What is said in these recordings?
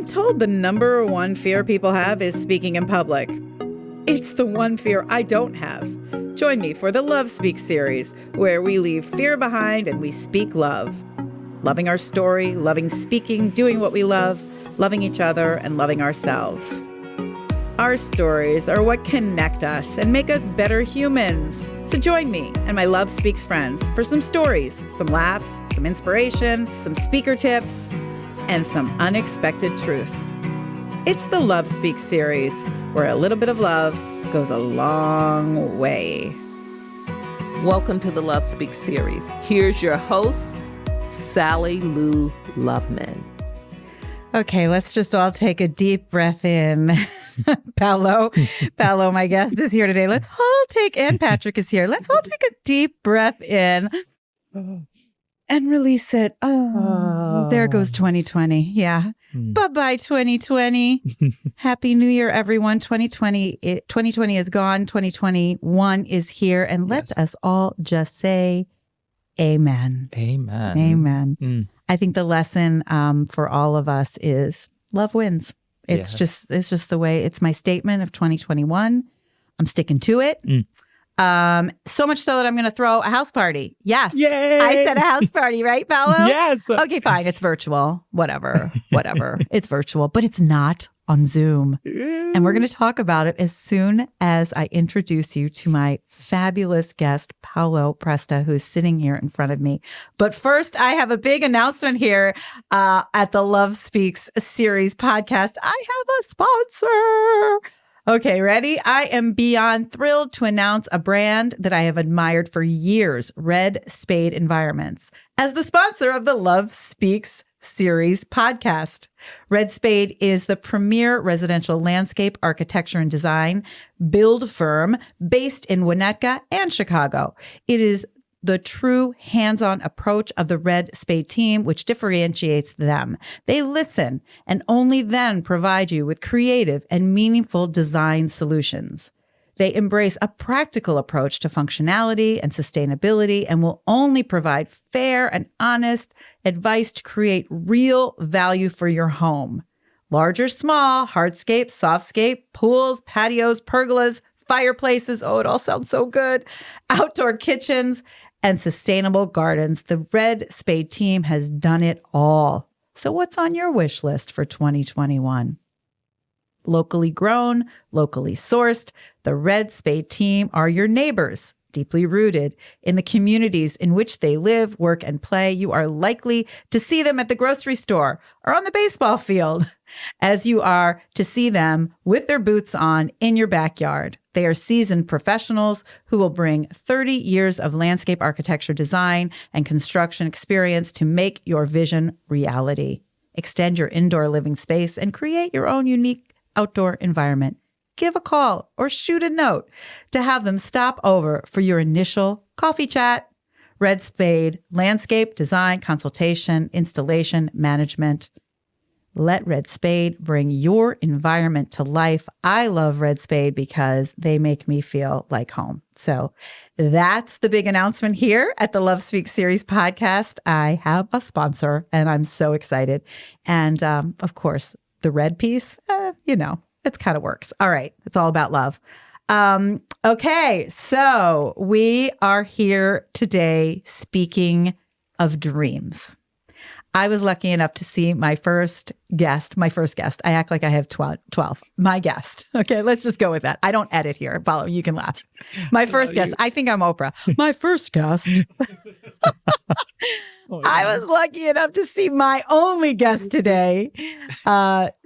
told the number one fear people have is speaking in public. It's the one fear I don't have. Join me for the Love Speaks series, where we leave fear behind and we speak love. Loving our story, loving speaking, doing what we love, loving each other, and loving ourselves. Our stories are what connect us and make us better humans. So join me and my Love Speaks friends for some stories, some laughs, some inspiration, some speaker tips, and some unexpected truth. It's the Love Speaks series, where a little bit of love goes a long way. Welcome to the Love Speaks series. Here's your host, Sally Lou Loveman. Okay, let's just all take a deep breath in. Paolo, my guest, is here today. Let's all take, and Patrick is here. Let's all take a deep breath in and release it. Oh, there goes 2020. Yeah. Bye-bye, 2020. Happy New Year, everyone. 2020 is gone. 2021 is here. And let us all just say amen. Amen. Amen. I think the lesson for all of us is love wins. It's just the way. It's my statement of 2021. I'm sticking to it. So much so that I'm going to throw a house party. Yes. Yay! I said a house party, right, Paolo? Yes. Okay, fine. It's virtual. Whatever. It's virtual, but it's not on Zoom. And we're going to talk about it as soon as I introduce you to my fabulous guest, Paolo Presta, who's sitting here in front of me. But first, I have a big announcement here at the Love Speaks series podcast. I have a sponsor. Okay, ready? I am beyond thrilled to announce a brand that I have admired for years, Spade Environments, as the sponsor of the Love Speaks series podcast. Spade is the premier residential landscape architecture and design build firm based in Winnetka and Chicago. It is the true hands-on approach of the Spade team, which differentiates them. They listen and only then provide you with creative and meaningful design solutions. They embrace a practical approach to functionality and sustainability and will only provide fair and honest advice to create real value for your home. Large or small, hardscape, softscape, pools, patios, pergolas, fireplaces. Oh, it all sounds so good. Outdoor kitchens and sustainable gardens. The Spade team has done it all. So what's on your wish list for 2021? Locally grown, locally sourced, the Spade team are your neighbors, deeply rooted in the communities in which they live, work, and play. You are likely to see them at the grocery store or on the baseball field, as you are to see them with their boots on in your backyard. They are seasoned professionals who will bring 30 years of landscape architecture design and construction experience to make your vision reality. Extend your indoor living space and create your own unique outdoor environment. Give a call or shoot a note to have them stop over for your initial coffee chat. Spade, landscape, design, consultation, installation, management. Let Spade bring your environment to life. I love Spade because they make me feel like home. So that's the big announcement here at the Love Speaks series podcast. I have a sponsor and I'm so excited. And of course, the red piece, it kind of works. All right. It's all about love. Okay. So we are here today speaking of dreams. I was lucky enough to see my first guest. I act like I have 12. My guest. Okay, let's just go with that. I don't edit here. Paolo, you can laugh. My first guest. I think I'm Oprah. My first guest. I was lucky enough to see my only guest today.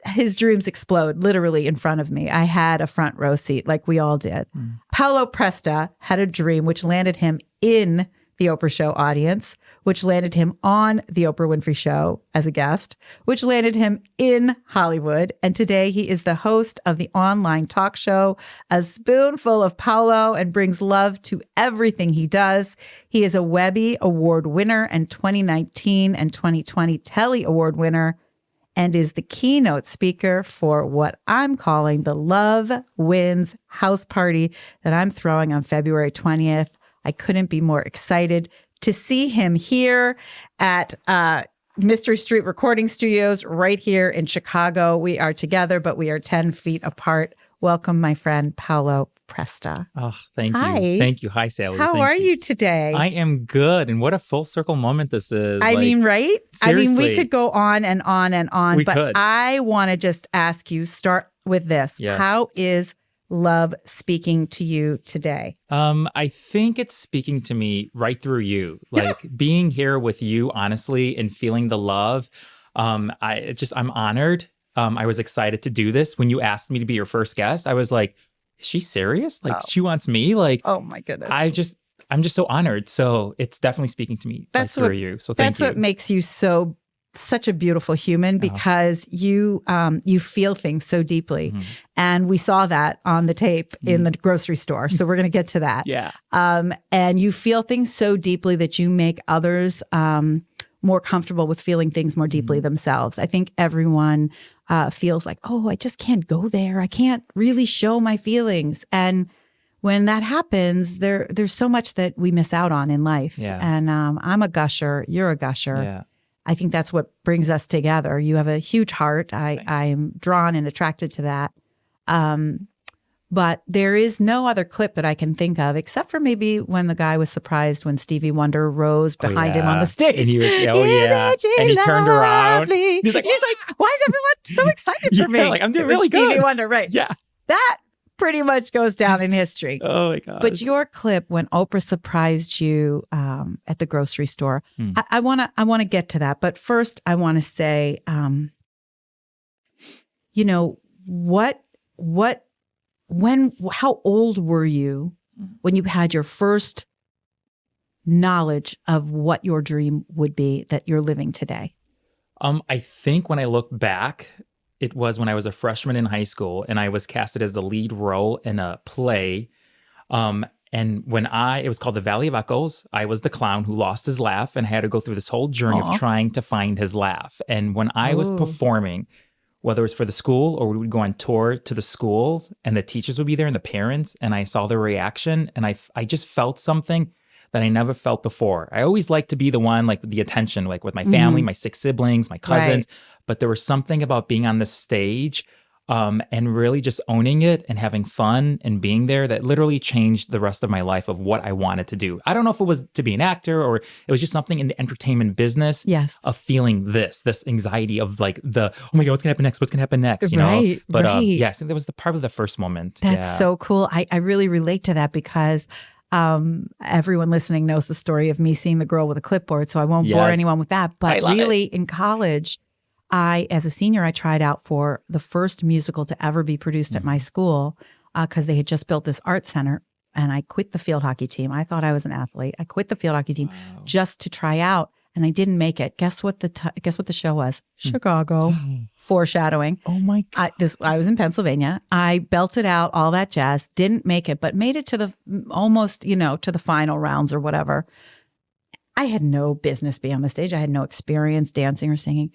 His dreams explode literally in front of me. I had a front row seat like we all did. Paolo Presta had a dream which landed him in the Oprah Show audience, which landed him on the Oprah Winfrey Show as a guest, which landed him in Hollywood. And today he is the host of the online talk show, A Spoonful of Paolo, and brings love to everything he does. He is a Webby Award winner and 2019 and 2020 Telly Award winner, and is the keynote speaker for what I'm calling the Love Wins House Party that I'm throwing on February 20th. I couldn't be more excited to see him here at Mystery Street Recording Studios right here in Chicago. We are together, but we are 10 feet apart. Welcome, my friend, Paolo Presta. Oh, thank Hi. you. Thank you. Hi, Sally. How Thank are you today? I am good. And what a full circle moment this is. I mean, right? Seriously. I mean, we could go on and on and on, We but could. I want to just ask you, start with this. Yes. How is love speaking to you today? I think it's speaking to me right through you. Like being here with you, honestly, and feeling the love. I'm honored. I was excited to do this. When you asked me to be your first guest, I was like, is she serious? Like she wants me? Like, oh my goodness. I'm just so honored. So it's definitely speaking to me right through you. So thank you. That's what makes you such a beautiful human, because you feel things so deeply. Mm-hmm. And we saw that on the tape in the grocery store. So we're going to get to that. Yeah. And you feel things so deeply that you make others more comfortable with feeling things more deeply themselves. I think everyone feels like, oh, I just can't go there. I can't really show my feelings. And when that happens, there's so much that we miss out on in life. Yeah. And I'm a gusher. You're a gusher. Yeah. I think that's what brings us together. You have a huge heart. I'm drawn and attracted to that. But there is no other clip that I can think of, except for maybe when the guy was surprised when Stevie Wonder rose behind him on the stage. And he was, and he turned around. She's like, why is everyone so excited for me? Like, I'm doing It was really good. Stevie Wonder, right? Yeah. That pretty much goes down in history. Oh my gosh. But your clip when Oprah surprised you at the grocery store, I want to get to that. But first, I want to say, how old were you when you had your first knowledge of what your dream would be that you're living today? I think when I look back, it was when I was a freshman in high school and I was casted as the lead role in a play. And when it was called The Valley of Echoes, I was the clown who lost his laugh and had to go through this whole journey of trying to find his laugh. And when I was performing, whether it was for the school or we would go on tour to the schools and the teachers would be there and the parents, and I saw their reaction, and I just felt something that I never felt before. I always liked to be the one, like the attention, like with my family, my 6 siblings, my cousins. Right. But there was something about being on the stage and really just owning it and having fun and being there that literally changed the rest of my life of what I wanted to do. I don't know if it was to be an actor or it was just something in the entertainment business of feeling this anxiety of like oh my God, what's gonna happen next? What's gonna happen next? You know? But yes, that was part of the first moment. That's so cool. I really relate to that because everyone listening knows the story of me seeing the girl with a clipboard, so I won't bore anyone with that. But really, in college, as a senior, I tried out for the first musical to ever be produced at my school because they had just built this art center, and I quit the field hockey team. I thought I was an athlete. I quit the field hockey team just to try out, and I didn't make it. Guess what the show was? Chicago. Foreshadowing. Oh my God. I was in Pennsylvania. I belted out all that jazz, didn't make it, but made it to the almost, to the final rounds or whatever. I had no business being on the stage. I had no experience dancing or singing.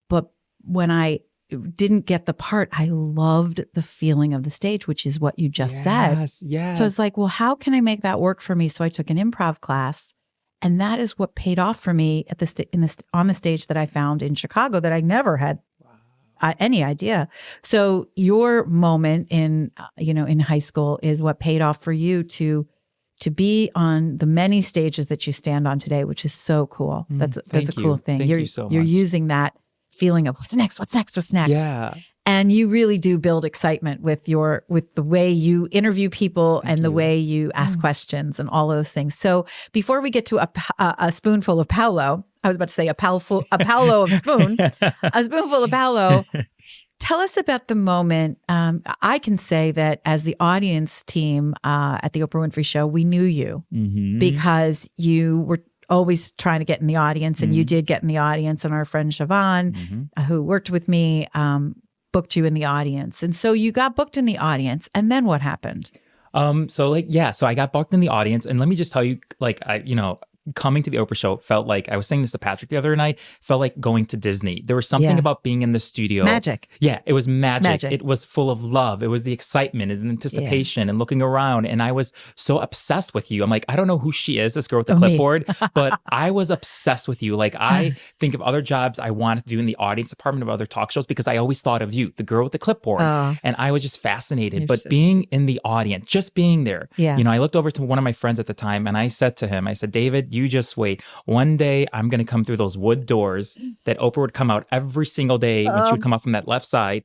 But when I didn't get the part, I loved the feeling of the stage, which is what you just said. Yes. So it's like, well, how can I make that work for me? So I took an improv class, and that is what paid off for me at on the stage that I found in Chicago that I never had any idea. So your moment in high school is what paid off for you to be on the many stages that you stand on today, which is so cool. That's a cool thing. Thank you so much. You're using that feeling of what's next. Yeah. And you really do build excitement with the way you interview people and the way you ask questions and all those things. So before we get to a spoonful of Paolo, I was about to say a Paolo of spoon, a spoonful of Paolo. Tell us about the moment. I can say that as the audience team at the Oprah Winfrey Show, we knew you because you were always trying to get in the audience, and you did get in the audience. And our friend Siobhan, who worked with me, booked you in the audience. And so you got booked in the audience. And then what happened? So I got booked in the audience. And let me just tell you, coming to the Oprah show felt like, I was saying this to Patrick the other night, felt like going to Disney. There was something about being in the studio. Magic. Yeah, it was magic. It was full of love. It was the excitement and anticipation and looking around. And I was so obsessed with you. I'm like, I don't know who she is, this girl with the clipboard, but I was obsessed with you. Like, I think of other jobs I wanted to do in the audience department of other talk shows because I always thought of you, the girl with the clipboard. And I was just fascinated. But being in the audience, just being there, you know, I looked over to one of my friends at the time and I said to him, I said, David, you just wait. One day I'm going to come through those wood doors that Oprah would come out every single day when she would come up from that left side.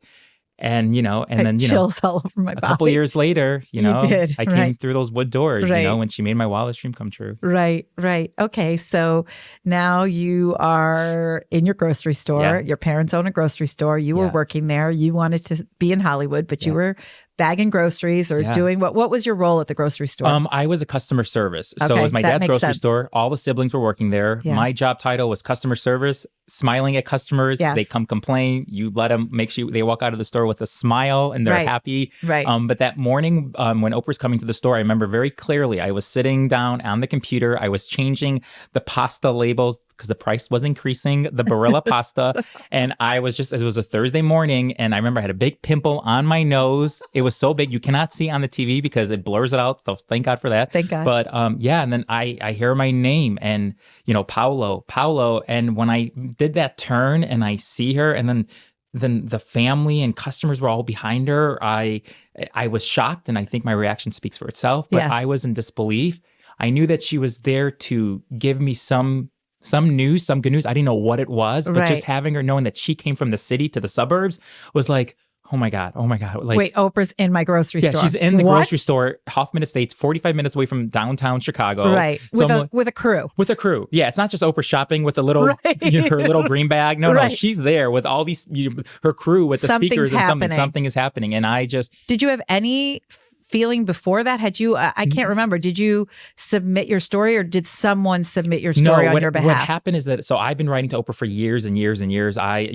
And, you know, and then, you know, chills all over my body. A couple years later, you know, I came through those wood doors, you know, when she made my wildest dream come true. Right. Okay. So now you are in your grocery store. Yeah. Your parents own a grocery store. You were working there. You wanted to be in Hollywood, but you were bagging groceries or doing what was your role at the grocery store? I was a customer service. So it was my dad's grocery store. All the siblings were working there. Yeah. My job title was customer service, smiling at customers. Yes. They come complain. You let them make sure they walk out of the store with a smile and they're happy. Right. But that morning when Oprah's coming to the store, I remember very clearly, I was sitting down on the computer. I was changing the pasta labels because the price was increasing, the Barilla pasta. And I was just, it was a Thursday morning. And I remember I had a big pimple on my nose. It was so big, you cannot see on the TV because it blurs it out. So thank God for that. Thank God. But and then I hear my name and, you know, Paolo. And when I did that turn and I see her and then the family and customers were all behind her, I was shocked. And I think my reaction speaks for itself, but I was in disbelief. I knew that she was there to give me some news, some good news. I didn't know what it was, but just having her knowing that she came from the city to the suburbs was like, oh my God. Like, wait, Oprah's in my grocery store. Yeah, she's in the grocery store, Hoffman Estates, 45 minutes away from downtown Chicago. Right. So with a crew. With a crew. Yeah, it's not just Oprah shopping with a little, her little green bag. No, she's there with all these, her crew with the speakers and something is happening. And I just... Did you have any feeling before that? Had you, I can't remember, did you submit your story or did someone submit your story on your behalf? What happened is that, so I've been writing to Oprah for years and years and years. I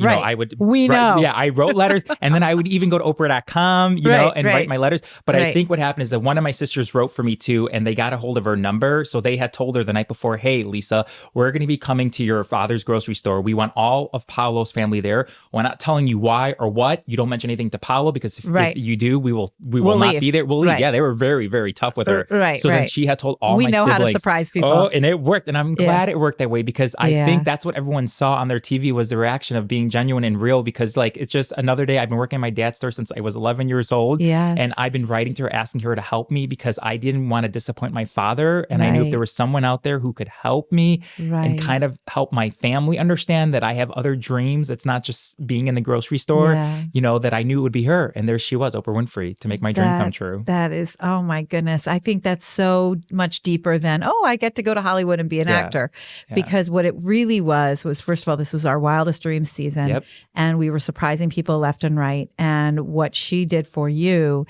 wrote letters and then I would even go to Oprah.com, you know, and write my letters. But I think what happened is that one of my sisters wrote for me too, and they got a hold of her number. So they had told her the night before, hey, Lisa, we're going to be coming to your father's grocery store. We want all of Paolo's family there. We're not telling you why or what. You don't mention anything to Paolo because if you do, we will not be there. We'll leave. Yeah, they were very, very tough with her. So then she had told all my siblings. We know how to surprise people. Oh, and it worked. And I'm glad it worked that way because I think that's what everyone saw on their TV was the reaction of being genuine and real because like, it's just another day. I've been working at my dad's store since I was 11 years old. Yes. And I've been writing to her, asking her to help me because I didn't want to disappoint my father. And I knew if there was someone out there who could help me and kind of help my family understand that I have other dreams. It's not just being in the grocery store, you know, that I knew it would be her. And there she was, Oprah Winfrey, to make my dream come true. That is, oh my goodness. I think that's so much deeper than, I get to go to Hollywood and be an actor. Because what it really was, first of all, this was our wildest dreams season. Yep. And we were surprising people left and right. And what she did for you,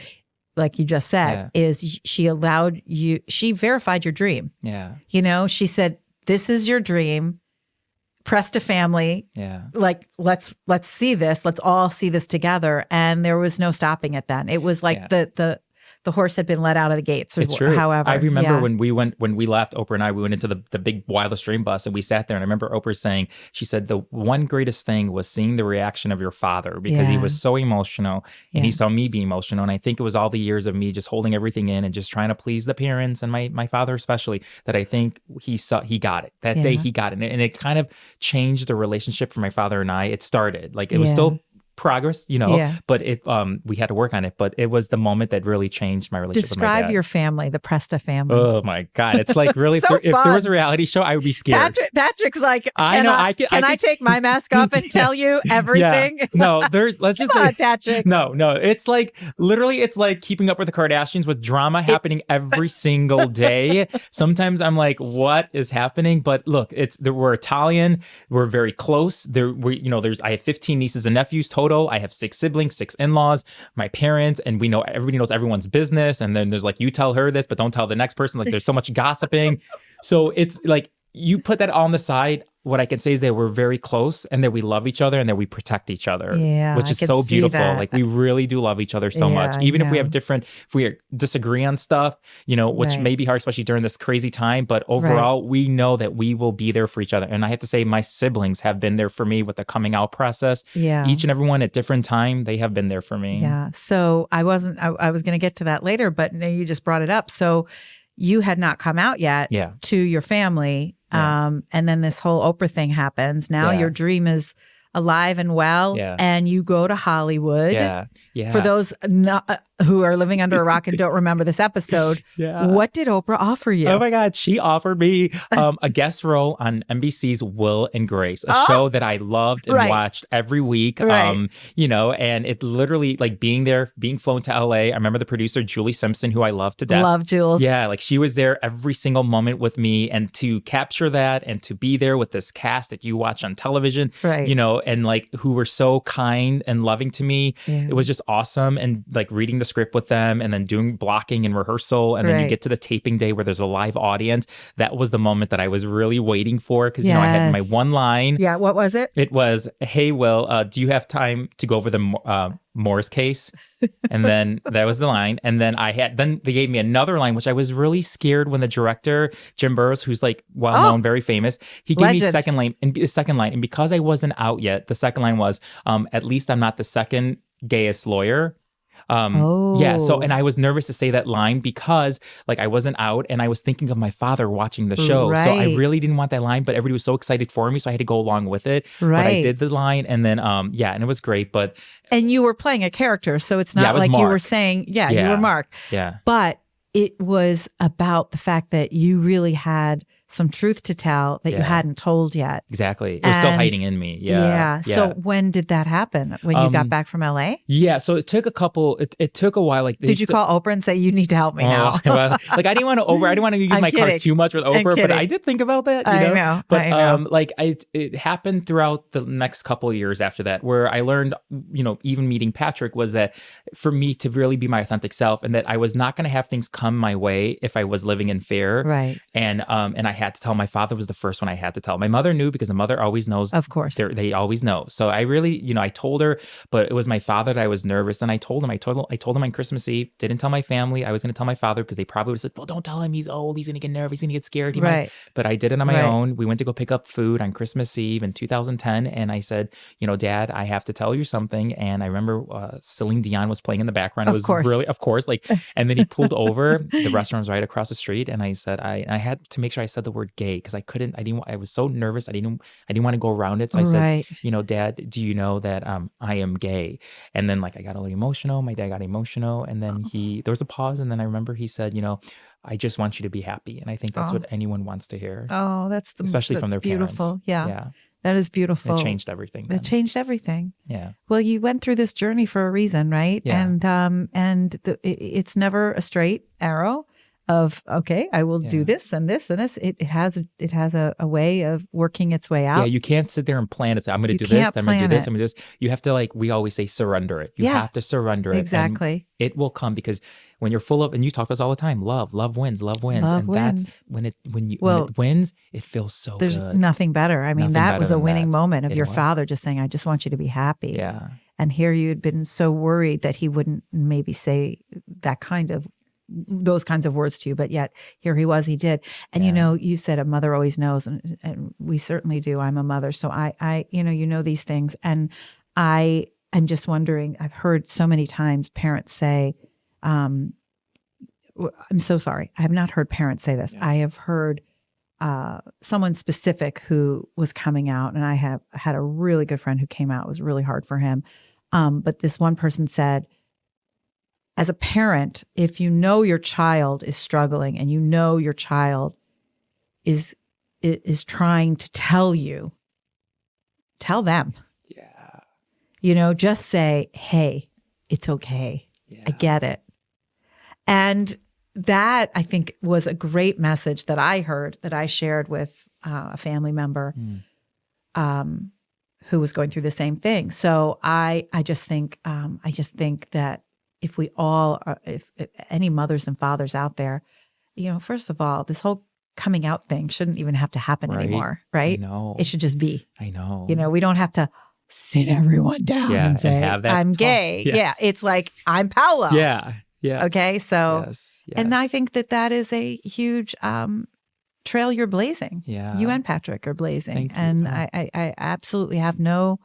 like you just said, is she verified your dream. Yeah. You know, she said, this is your dream. Presta family. Yeah. Like, let's see this. Let's all see this together. And there was no stopping it then. It was like the horse had been let out of the gates. It's true. However, I remember when we left, Oprah and I, we went into the big wildest dream bus and we sat there and I remember Oprah saying, she said, the one greatest thing was seeing the reaction of your father because he was so emotional and he saw me be emotional. And I think it was all the years of me just holding everything in and just trying to please the parents and my father especially that I think he got it. That day he got it. And it kind of changed the relationship for my father and I. It started like it was still progress, you know, but we had to work on it. But it was the moment that really changed my relationship with my dad. Describe your family, the Presta family. Oh my God. It's like really, so if there was a reality show, I would be scared. Patrick's like, can I take my mask off and tell you everything? No, let's just say, Patrick. No, it's like, literally, it's like keeping up with the Kardashians with drama happening every single day. Sometimes I'm like, what is happening? But look, we're Italian. We're very close. I have 15 nieces and nephews total. I have 6 siblings, 6 in-laws, my parents, and everybody knows everyone's business. And then there's like, you tell her this, but don't tell the next person. Like there's so much gossiping. So it's like you put that all on the side. What I can say is that we're very close and that we love each other and that we protect each other, which I is can so see beautiful. that. Like we really do love each other so much. I Even if we have know. if we disagree on stuff, which Right. may be hard, especially during this crazy time, but overall, we know that we will be there for each other. And I have to say my siblings have been there for me with the coming out process. Yeah. Each and every one at different time, they have been there for me. Yeah. So I was going to get to that later, but now you just brought it up. So you had not come out yet to your family. Yeah. And then this whole Oprah thing happens. Now your dream is alive and well, and you go to Hollywood. Yeah. For those who are living under a rock and don't remember this episode, what did Oprah offer you? Oh my God, she offered me a guest role on NBC's Will and Grace, a show that I loved and watched every week. And it literally, like being there, being flown to LA. I remember the producer, Julie Simpson, who I love to death. Love Jules. Yeah, like she was there every single moment with me, and to capture that and to be there with this cast that you watch on television, and like who were so kind and loving to me. It was just awesome. And like reading the script with them and then doing blocking and rehearsal. And then you get to the taping day where there's a live audience. That was the moment that I was really waiting for. Cause I had my one line. Yeah. What was it? It was, "Hey, Will, do you have time to go over the Moore's case?" And then that was the line. And then then they gave me another line, which I was really scared when the director, Jim Burrows, who's like well-known, very famous, he gave me the second line. And because I wasn't out yet, the second line was, "At least I'm not the second gayest lawyer." So, and I was nervous to say that line because like I wasn't out and I was thinking of my father watching the show. So I really didn't want that line, but everybody was so excited for me. So I had to go along with it. But I did the line and then, and it was great. And you were playing a character. So it's not like Mark. you were saying, you were Mark. Yeah. But it was about the fact that you really had some truth to tell that you hadn't told yet. Exactly. It was still hiding in me. Yeah. So when did that happen? When you got back from LA? Yeah. So it took it took a while. Like, did you call Oprah and say, "You need to help me now"? Well, like I didn't want to use my card too much with Oprah, but I did think about that. I know. But it happened throughout the next couple of years after that, where I learned, even meeting Patrick, was that for me to really be my authentic self, and that I was not going to have things come my way if I was living in fear. Right. And I had to tell. My father was the first one I had to tell. My mother knew because the mother always knows. Of course. They always know. So I really, I told her, but it was my father that I was nervous. And I told him on Christmas Eve, didn't tell my family. I was going to tell my father because they probably would have said, "Well, don't tell him, he's old. He's going to get nervous. He's going to get scared." He might. But I did it on my own. We went to go pick up food on Christmas Eve in 2010. And I said, "Dad, I have to tell you something." And I remember Celine Dion was playing in the background. It was really, of course, like, and then he pulled over. The restaurant was right across the street. And I said, I had to make sure I said the word gay because I was so nervous. I didn't want to go around it. So I said, "Dad, do you know that I am gay?" And then like I got a little emotional. My dad got emotional. And then there was a pause. And then I remember he said, "I just want you to be happy." And I think that's what anyone wants to hear. Oh, especially from their beautiful. parents. Yeah. That is beautiful. It changed everything. Then. It changed everything. Yeah. Well, you went through this journey for a reason, right? Yeah. And it's never a straight arrow of, okay, I will do this and this and this. It has a way of working its way out. Yeah, you can't sit there and plan it. Say, I'm going to do this, I'm going to do this, I'm going to do this. You have to, like we always say, surrender it. You have to surrender it. Exactly. And it will come because when you're full of, and you talk to us all the time, love wins. That's when it wins, it feels so good. There's nothing better. I mean, that was a winning moment of your was. Father just saying, "I just want you to be happy." Yeah. And here you had been so worried that he wouldn't maybe say those kinds of words to you, but yet here he was, he did. And you said a mother always knows, and we certainly do. I'm a mother, so I these things. And I'm just wondering, I've heard so many times parents say, I'm so sorry. I have not heard parents say this. I have heard someone specific who was coming out, and I have had a really good friend who came out. It was really hard for him. But this one person said, as a parent, if you know your child is struggling and you know your child is trying to tell you, tell them. Yeah. Just say, "Hey, it's okay. Yeah. I get it." And that, I think, was a great message that I heard, that I shared with a family member who was going through the same thing. So I just think that if we all are, if any mothers and fathers out there, first of all, this whole coming out thing shouldn't even have to happen Right. anymore, right? I know. It should just be. I know. You know, we don't have to sit everyone down and say, have that I'm talk. gay. Yes. Yeah. It's like, I'm Paolo. Yeah. Yeah. Okay. So, Yes. and I think that is a huge trail you're blazing. Yeah. You and Patrick are blazing. Thank you. And Oh. I absolutely have no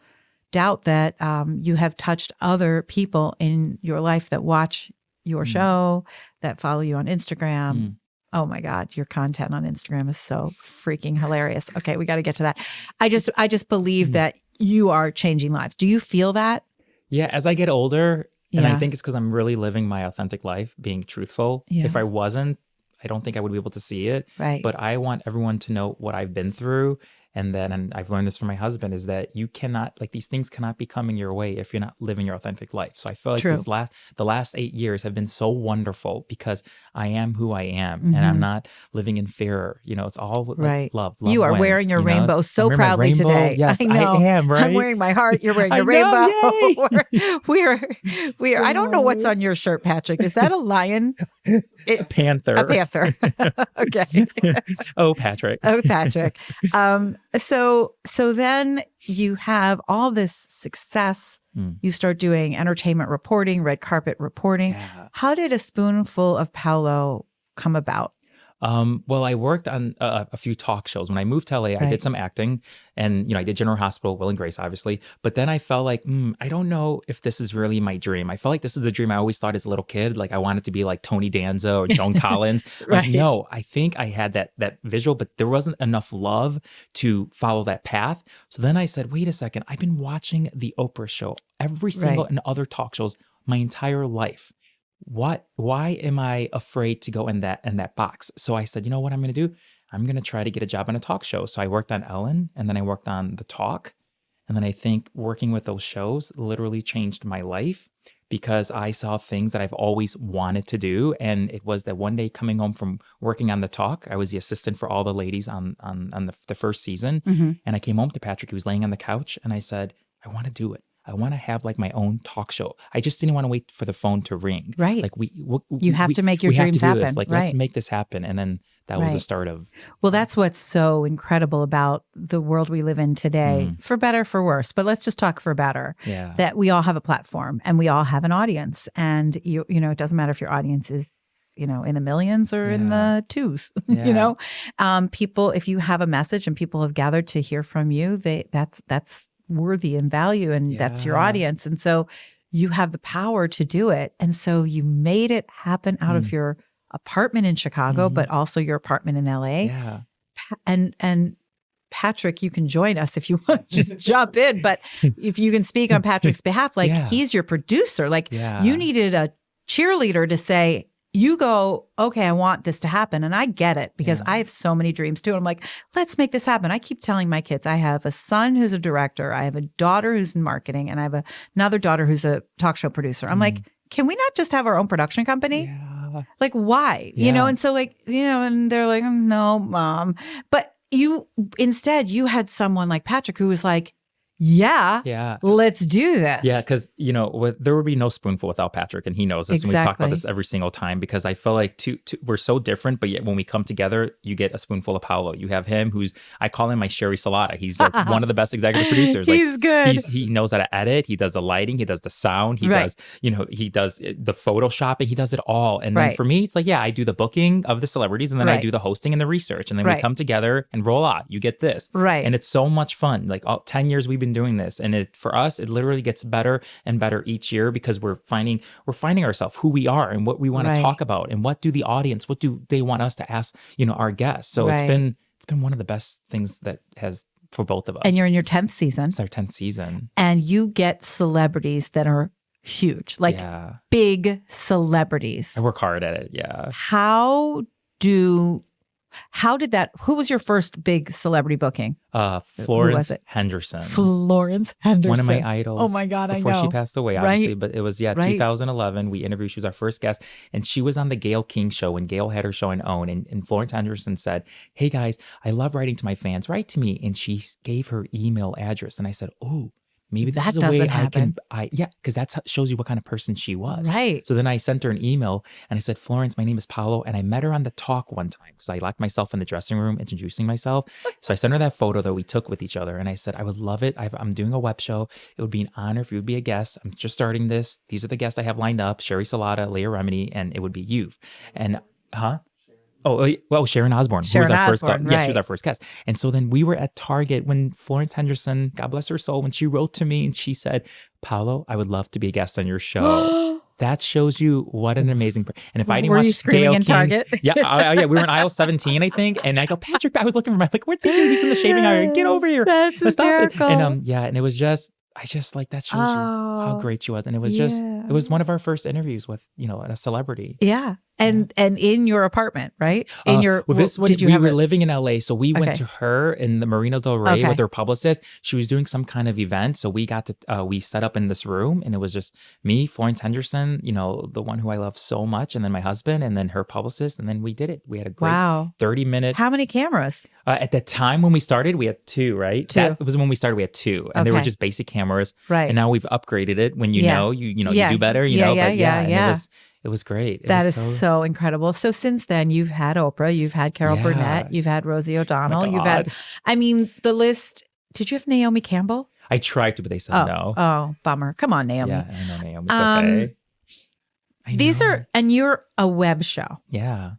doubt that you have touched other people in your life that watch your show, that follow you on Instagram. Oh my God, your content on Instagram is so freaking hilarious. Okay, we got to get to that. I just believe that you are changing lives. Do you feel that? Yeah. As I get older, and I Yeah. think it's because I'm really living my authentic life, being truthful. Yeah. If I wasn't, I don't think I would be able to see it. Right. But I want everyone to know what I've been through. And I've learned this from my husband, is that you cannot, like, these things cannot be coming your way if you're not living your authentic life. So I feel like True. the last 8 years have been so wonderful because I am who I am and I'm not living in fear. You know, it's all like Right. love. You are wins, wearing your you know? rainbow so I'm wearing my proudly rainbow. today. Yes, I know. I am, right? I'm wearing my heart. You're wearing your I know, rainbow. yay! we are. I don't know what's on your shirt, Patrick. Is that a lion? A panther. A panther. Okay. Oh, Patrick. Oh, Patrick. So then you have all this success. You start doing entertainment reporting, red carpet reporting. Yeah. How did A Spoonful of Paolo come about? Well, I worked on a few talk shows. When I moved to LA, I Right. did some acting and, you know, I did General Hospital, Will and Grace, obviously. But then I felt like, I don't know if this is really my dream. I felt like this is the dream I always thought as a little kid. Like I wanted to be like Tony Danza or Joan Collins. Right. Like, no, I think I had that visual, but there wasn't enough love to follow that path. So then I said, wait a second, I've been watching the Oprah Show, every single Right. and other talk shows my entire life. Why am I afraid to go in that box? So I said, you know what I'm going to do? I'm going to try to get a job on a talk show. So I worked on Ellen, and then I worked on The Talk. And then I think working with those shows literally changed my life because I saw things that I've always wanted to do. And it was that one day coming home from working on The Talk, I was the assistant for all the ladies on the first season. And I came home to Patrick. He was laying on the couch, and I said, I want to do it. I want to have like my own talk show. I just didn't want to wait for the phone to ring. Right. Like You have to make your we have dreams to do this. happen. Like, Right. let's make this happen. And then that was the Right. start of. Well, that's what's so incredible about the world we live in today, for better, for worse. But let's just talk for better. Yeah. That we all have a platform and we all have an audience. And you know, it doesn't matter if your audience is, you know, in the millions or in the twos. Yeah. You know, people, if you have a message and people have gathered to hear from you, that's worthy and value, and that's your Yeah. audience. And so you have the power to do it. And so you made it happen out of your apartment in Chicago, but also your apartment in LA. Yeah. And Patrick, you can join us if you want to just jump in. But if you can speak on Patrick's behalf, like Yeah. he's your producer. Like Yeah. you needed a cheerleader to say, you go, okay, I want this to happen. And I get it because Yeah. I have so many dreams too. I'm like, let's make this happen. I keep telling my kids, I have a son who's a director. I have a daughter who's in marketing, and I have another daughter who's a talk show producer. I'm like, can we not just have our own production company? Yeah. Like, why? You know? Yeah. And so like, you know, and they're like, no, Mom. But instead you had someone like Patrick who was like, Yeah. let's do this. Yeah, because, you know, there would be no Spoonful without Patrick, and he knows this. And we talk Exactly. about this every single time because I feel like we're so different, but yet when we come together, you get A Spoonful of Paolo. You have him I call him my Sherry Salata. He's like one of the best executive producers. Like, He's good. He knows how to edit. He does the lighting. He does the sound. He Right. does, you know, he does the photoshopping. He does it all. And then Right. for me, it's like, yeah, I do the booking of the celebrities, and then I Right. do the hosting and the research. And then Right. we come together and voila, you get this. Right. And it's so much fun. Like 10 years we've been doing this. And for us, it literally gets better and better each year because we're finding ourselves, who we are and what we want Right. to talk about, and what do they want us to ask, you know, our guests. So Right. it's been one of the best things that has for both of us. And you're in your 10th season. It's our 10th season. And you get celebrities that are huge, like Yeah. big celebrities. I work hard at it. Yeah. Who was your first big celebrity booking? Florence it? Henderson. Florence Henderson. One of my idols. Oh my God, I before know. she passed away, Right. obviously. But it was, Right. 2011. We interviewed, she was our first guest, and she was on the Gayle King show when Gayle had her show in OWN. And Florence Henderson said, hey guys, I love writing to my fans. Write to me. And she gave her email address. And I said, oh, maybe this That is a way doesn't happen. because that shows you what kind of person she was. Right. So then I sent her an email and I said, Florence, my name is Paolo. And I met her on the talk one time because I locked myself in the dressing room introducing myself. So I sent her that photo that we took with each other. And I said, I would love it. I'm doing a web show. It would be an honor if you would be a guest. I'm just starting this. These are the guests I have lined up: Sherry Salata, Leah Remini, and it would be you. And, Oh, well, Sharon Osbourne, who was our first guest. Yeah, she was our first guest. And so then we were at Target when Florence Henderson, God bless her soul, when she wrote to me and she said, Paolo, I would love to be a guest on your show. That shows you what an amazing And if I didn't watch screaming in Target? Yeah, we were in aisle 17, I think. And I go, Patrick, I was looking for my, like, what's he doing? He's in the shaving area. Get over here. That's hysterical. Stop it. And it was just, I just like that shows you how great she was. And it was just, it was one of our first interviews with, a celebrity. Yeah. And in your apartment, right? We were living in LA. So we went to her in the Marina Del Rey with her publicist. She was doing some kind of event. So we got to, we set up in this room and it was just me, Florence Henderson, the one who I love so much. And then my husband and then her publicist. And then we did it. We had a great 30-minute. How many cameras? At the time when we started, we had 2, right? That was when we started, we had 2. And they were just basic cameras. Right. And now we've upgraded it when you do better, It was great. That is so incredible. So since then, you've had Oprah, you've had Carol Burnett, you've had Rosie O'Donnell, you've had, the list. Did you have Naomi Campbell? I tried to, but they said no. Oh, bummer. Come on, Naomi. Yeah, I know Naomi. It's okay. These are, and you're a web show. Yeah.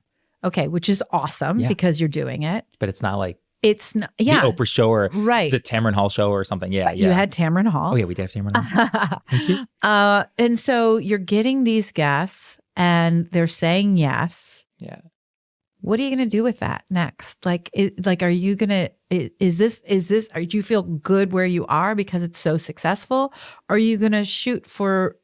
Okay, which is awesome because you're doing it. But it's not like it's not, the Oprah show or the Tamron Hall show or something. Yeah, You had Tamron Hall. Oh, yeah, we did have Tamron Hall. Thank you. And so you're getting these guests and they're saying yes. Yeah. What are you going to do with that next? Are you going to, do you feel good where you are because it's so successful? Or are you going to shoot for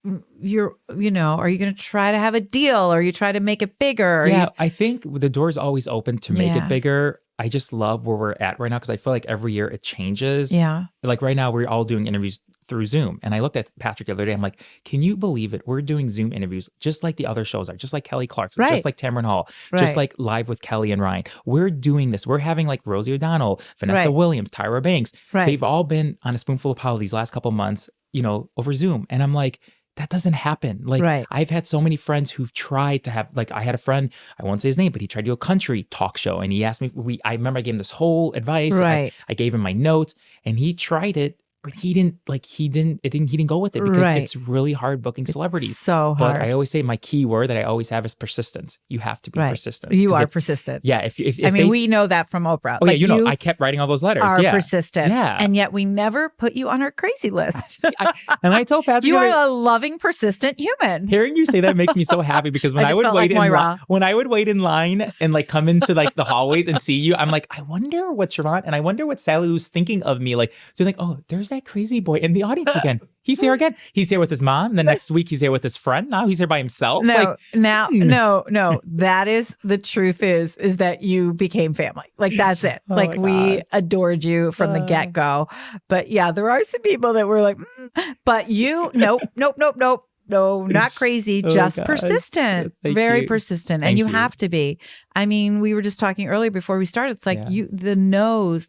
are you going to try to have a deal or you try to make it bigger? I think the door's always open to make it bigger. I just love where we're at right now because I feel like every year it changes. Yeah. Like right now we're all doing interviews through Zoom. And I looked at Patrick the other day. I'm like, can you believe it? We're doing Zoom interviews just like the other shows are, just like Kelly Clarkson, just like Tamron Hall, just like Live with Kelly and Ryan. We're doing this. We're having like Rosie O'Donnell, Vanessa Williams, Tyra Banks. They've all been on A Spoonful of Paolo these last couple of months, over Zoom. And I'm like, that doesn't happen. I've had so many friends who've tried to have, I had a friend, I won't say his name, but he tried to do a country talk show. And he asked me, I remember I gave him this whole advice. I gave him my notes and he tried it. But he didn't go with it because it's really hard booking celebrities. It's so hard. But I always say my key word that I always have is persistence. You have to be persistent. You are persistent. Yeah. If we know that from Oprah. Oh, I kept writing all those letters. Are persistent. Yeah. And yet we never put you on our crazy list. And I told Patrick, you are a loving, persistent human. Hearing you say that makes me so happy because when I would wait in line and come into the hallways and see you, I'm like, I wonder what Siobhan and I wonder what Sally was thinking of me. There's that crazy boy in the audience again. He's here again. He's here with his mom. The next week he's here with his friend. Now he's here by himself. No. That is the truth is that you became family. That's it. We adored you from the get-go. But yeah, there are some people that were like, but you, nope. No, not crazy, just persistent, very persistent. And you have to be. I mean, we were just talking earlier before we started. It's like the no's,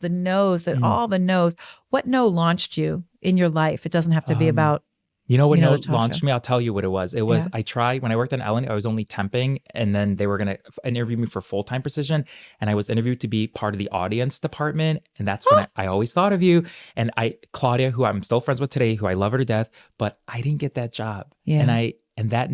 all the no's. What no launched you in your life? It doesn't have to be about. You know what launched me? I'll tell you what it was. It was, I tried, when I worked on Ellen, I was only temping and then they were going to interview me for full-time position. And I was interviewed to be part of the audience department. And that's when I always thought of you. And Claudia, who I'm still friends with today, who I love her to death, but I didn't get that job. Yeah. And that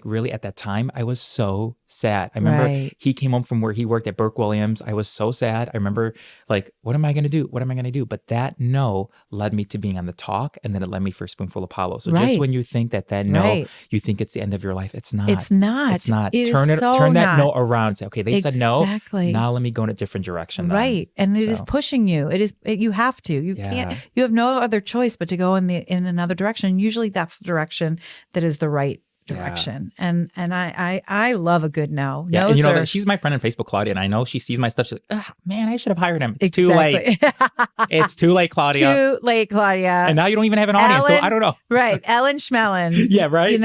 really at that time, I was so sad. I remember he came home from where he worked at Burke Williams. I was so sad. I remember what am I going to do? What am I going to do? But that no led me to being on the talk. And then it led me for A Spoonful of Paolo. So just when you think that no, you think it's the end of your life. It's not. It's not. It's not. Turn that no around. Say, okay, they said no. Now let me go in a different direction. Then. Right. And it is pushing you. You have to. You can't. You have no other choice but to go in another direction. Usually that's the direction that is the right direction. And I love a good no. Yeah, and she's my friend on Facebook, Claudia, and I know she sees my stuff. She's like, man, I should have hired him. It's too late. It's too late, Claudia. Too late, Claudia. And now you don't even have an audience, so I don't know. Right. Ellen Schmellen. Yeah, right.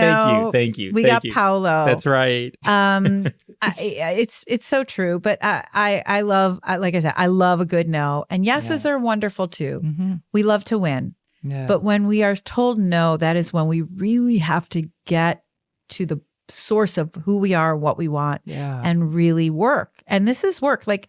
Thank you. We got Paolo. That's right. It's so true. But I love, like I said, I love a good no. And yeses are wonderful too. Mm-hmm. We love to win. Yeah. But when we are told no, that is when we really have to get to the source of who we are, what we want, and really work. And this is work. Like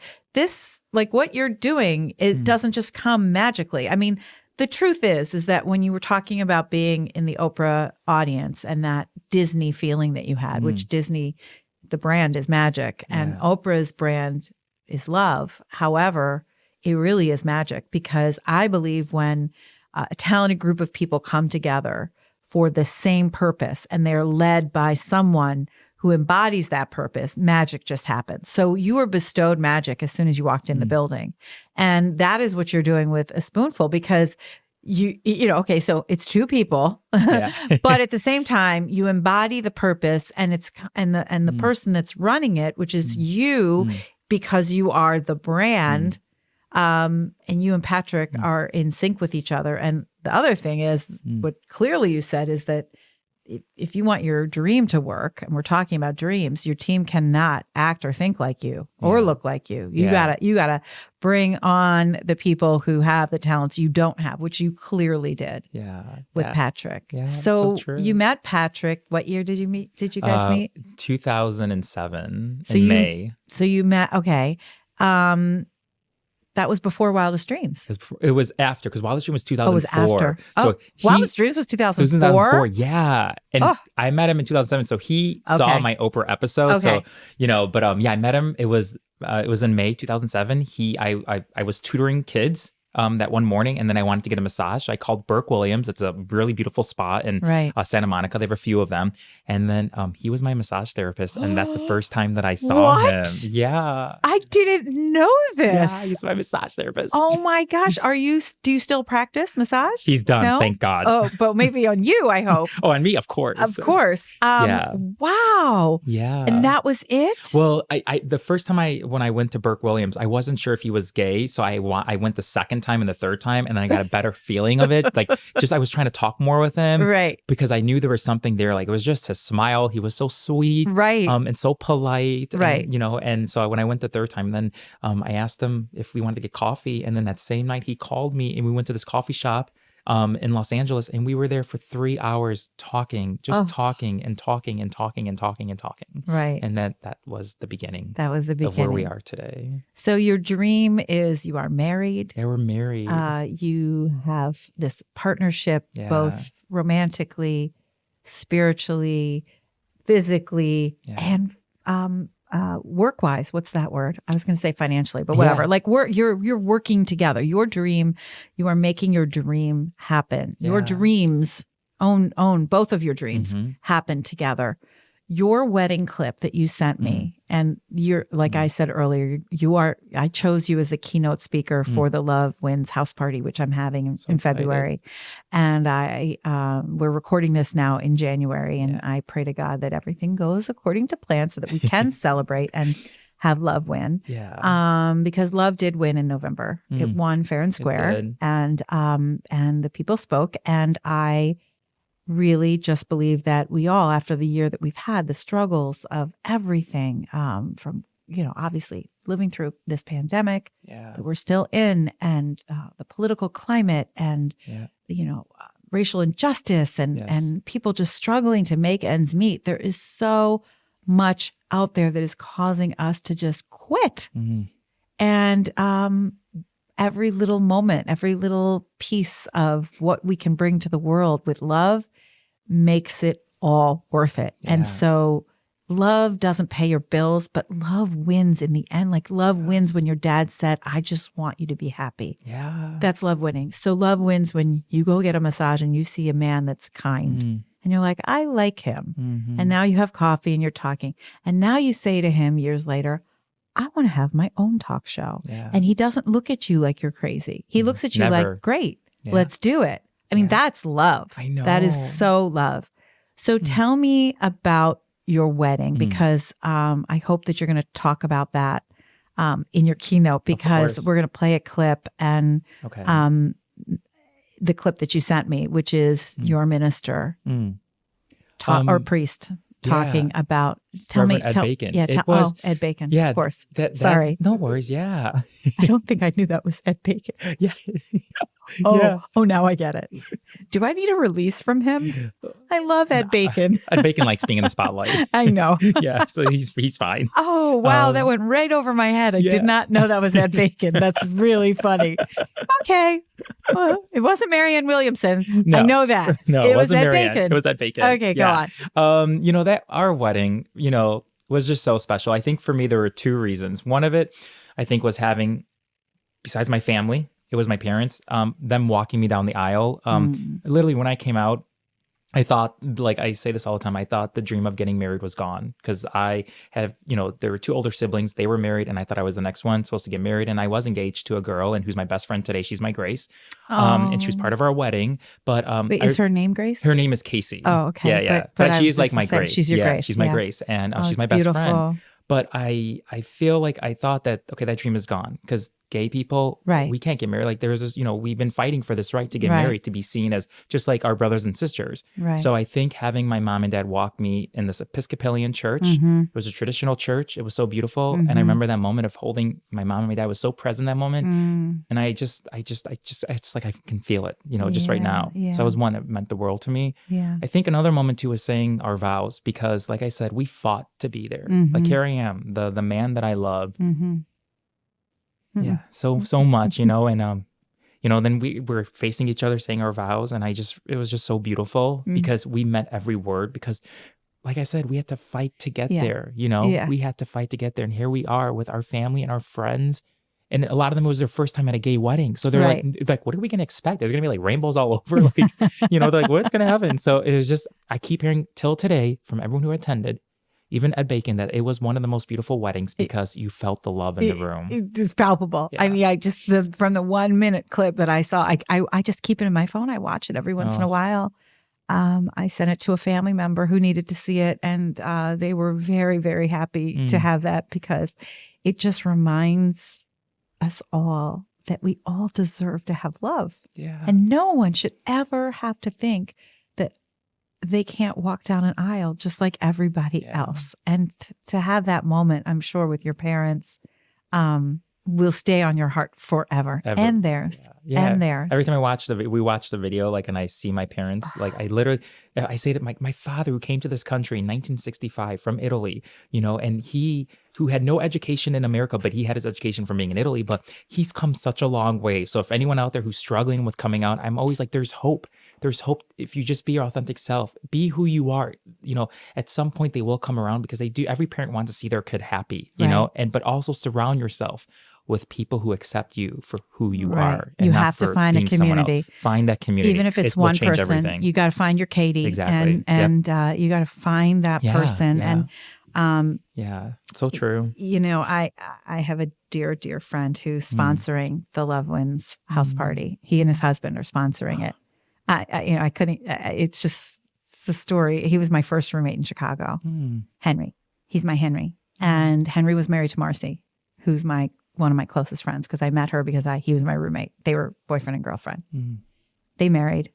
what you're doing, it doesn't just come magically. I mean, the truth is that when you were talking about being in the Oprah audience and that Disney feeling that you had, which Disney, the brand is magic, and Oprah's brand is love. However, it really is magic, because I believe when a talented group of people come together for the same purpose and they're led by someone who embodies that purpose, magic just happens. So you were bestowed magic as soon as you walked in the building. And that is what you're doing with A Spoonful, because okay, so it's two people, but at the same time, you embody the purpose, and the person that's running it, which is you, because you are the brand, and you and Patrick are in sync with each other. And the other thing is, what clearly you said is that if you want your dream to work, and we're talking about dreams, your team cannot act or think like you or look like you. You gotta bring on the people who have the talents you don't have, which you clearly did. With Patrick. So you met Patrick. What year did you meet? Did you guys meet? 2007 in May. So you met. Okay. That was before Wildest Dreams. It was after, because Wildest Dreams was 2004. Oh, it was after. So Wildest Dreams was 2004? Yeah. And I met him in 2007. So he saw my Oprah episode. Okay. So, but I met him. It was in May 2007. I was tutoring kids that one morning, and then I wanted to get a massage. So I called Burke Williams. It's a really beautiful spa in Santa Monica. They have a few of them. And then he was my massage therapist, and that's the first time that I saw him. Yeah. I didn't know this. Yeah, he's my massage therapist. Oh my gosh. Do you still practice massage? He's done, no? Thank God. Oh, but maybe on you, I hope. Oh, on me, of course. Of course. Wow. Yeah. And that was it? Well, I the first time when I went to Burke Williams, I wasn't sure if he was gay, so I went the second time and the third time, and then I got a better feeling of it. Like, I was trying to talk more with him, right? Because I knew there was something there. Like, it was just his smile. He was so sweet, right? And so polite, right? And, and so when I went the third time, then I asked him if we wanted to get coffee, and then that same night he called me, and we went to this coffee shop in Los Angeles, and we were there for 3 hours talking, talking and talking and talking and talking and talking. Right. And that was the beginning. That was the beginning of where we are today. So your dream is you are married. Yeah, we're married. You have this partnership, both romantically, spiritually, physically, and work-wise. What's that word? I was going to say financially, but whatever. Like you're working together. Your dream, you are making your dream happen. Your dreams own both of your dreams happen together. Your wedding clip that you sent me, and you're like I said earlier, I chose you as the keynote speaker for the Love Wins house party, which I'm having in February. And we're recording this now in January, and I pray to God that everything goes according to plan so that we can celebrate and have love win. Yeah. Because love did win in November. It won fair and square, and the people spoke, and I really just believe that we all, after the year that we've had, the struggles of everything, from, obviously living through this pandemic that we're still in, and the political climate, and, racial injustice, and people just struggling to make ends meet. There is so much out there that is causing us to just quit. And every little moment, every little piece of what we can bring to the world with love makes it all worth it. And so love doesn't pay your bills, but love wins in the end. Like love wins when your dad said, I just want you to be happy. Yeah. That's love winning. So love wins when you go get a massage and you see a man that's kind. And you're like, I like him. And now you have coffee and you're talking. And now you say to him years later, I want to have my own talk show. And he doesn't look at you like you're crazy. He looks at you like, great, let's do it. I mean, that's love. I know. That is so love. So tell me about your wedding, because I hope that you're going to talk about that in your keynote, because we're going to play a clip, and the clip that you sent me, which is your minister or priest talking about Tell me. Reverend Ed Bacon. Yeah. It was, Ed Bacon. yeah, Of course. Sorry. No worries. Yeah. I don't think I knew that was Ed Bacon. Yeah. Oh, now I get it. Do I need a release from him? I love Ed Bacon. Ed Bacon likes being in the spotlight. I know. Yeah, so he's fine. Oh, wow. That went right over my head. I did not know that was Ed Bacon. That's really funny. Okay. Well, it wasn't Marianne Williamson. No. I know that. No, it was Ed Marianne. Bacon. It was Ed Bacon. Okay, yeah. go on. That our wedding, was just so special. I think for me, there were two reasons. One of it, I think, was having, besides my family, it was my parents, them walking me down the aisle. Literally, when I came out, I thought, like I say this all the time, I thought the dream of getting married was gone because I have, there were two older siblings. They were married and I thought I was the next one supposed to get married. And I was engaged to a girl and who's my best friend today. She's my Grace. And she was part of our wedding. But wait, is her name Grace? Her name is Casey. Oh, okay. Yeah. But she's like my Grace. She's your Grace. She's my Grace. And she's my best friend. But I feel like I thought that, okay, that dream is gone because gay people, we can't get married. Like there's this, we've been fighting for this right to get married, to be seen as just like our brothers and sisters. Right. So I think having my mom and dad walk me in this Episcopalian church, it was a traditional church. It was so beautiful. And I remember that moment of holding my mom and my dad was so present that moment. And I just it's like I can feel it, just right now. Yeah. So that was one that meant the world to me. Yeah. I think another moment too was saying our vows because like I said, we fought to be there. Like here I am, the man that I love. Yeah, so much, and then we were facing each other saying our vows, and it was just so beautiful because we meant every word because, like I said, we had to fight to get there, we had to fight to get there, and here we are with our family and our friends, and a lot of them it was their first time at a gay wedding, so they're like, what are we gonna expect? There's gonna be like rainbows all over, like, they're like, what's gonna happen? So it was just, I keep hearing till today from everyone who attended, even Ed Bacon, that it was one of the most beautiful weddings because you felt the love in the room. It's palpable. Yeah. I mean, from the 1 minute clip that I saw, I just keep it in my phone. I watch it every once in a while. I sent it to a family member who needed to see it. And they were very, very happy to have that because it just reminds us all that we all deserve to have love. Yeah. And no one should ever have to think that they can't walk down an aisle just like everybody else. And to have that moment, I'm sure with your parents, will stay on your heart forever. And theirs. Yeah. And theirs. Every time we watch the video, like, and I see my parents, like I say to my father who came to this country in 1965 from Italy, and he who had no education in America, but he had his education from being in Italy, but he's come such a long way. So if anyone out there who's struggling with coming out, I'm always like, there's hope. There's hope if you just be your authentic self, be who you are. At some point they will come around because they do. Every parent wants to see their kid happy, but also surround yourself with people who accept you for who you are. And you have to find a community. Find that community. Even if it's one person, everything. You got to find your Katie. Exactly. And you got to find that person. Yeah. And so true. I have a dear, dear friend who's sponsoring the Love Wins house party. He and his husband are sponsoring it. I couldn't, it's just the story. He was my first roommate in Chicago, Henry. He's my Henry. And Henry was married to Marcy, who's one of my closest friends because I met her because he was my roommate. They were boyfriend and girlfriend. They married.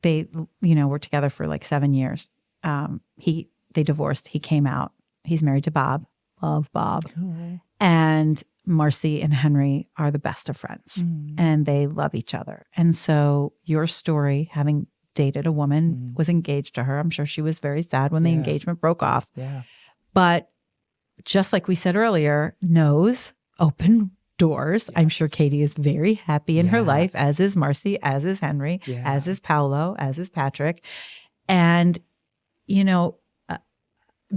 They, were together for like 7 years. They divorced. He came out. He's married to Bob. Love Bob. Oh. And Marcy and Henry are the best of friends and they love each other. And so your story, having dated a woman, was engaged to her. I'm sure she was very sad when the engagement broke off. Yeah. But just like we said earlier, knows open doors. Yes. I'm sure Katie is very happy in her life, as is Marcy, as is Henry, as is Paolo, as is Patrick. And,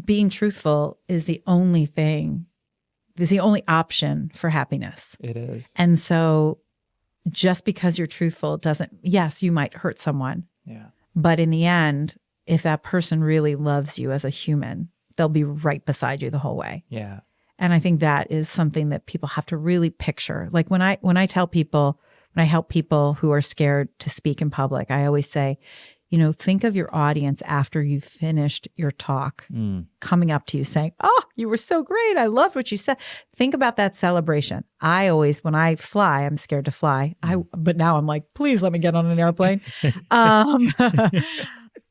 being truthful is the only option for happiness. It is. And so just because you're truthful yes, you might hurt someone. Yeah. But in the end, if that person really loves you as a human, they'll be right beside you the whole way. Yeah. And I think that is something that people have to really picture. Like when I help people who are scared to speak in public, I always say, think of your audience after you've finished your talk, coming up to you saying, "Oh, you were so great. I loved what you said." Think about that celebration. I always, when I fly, I'm scared to fly. But now I'm like, please let me get on an airplane.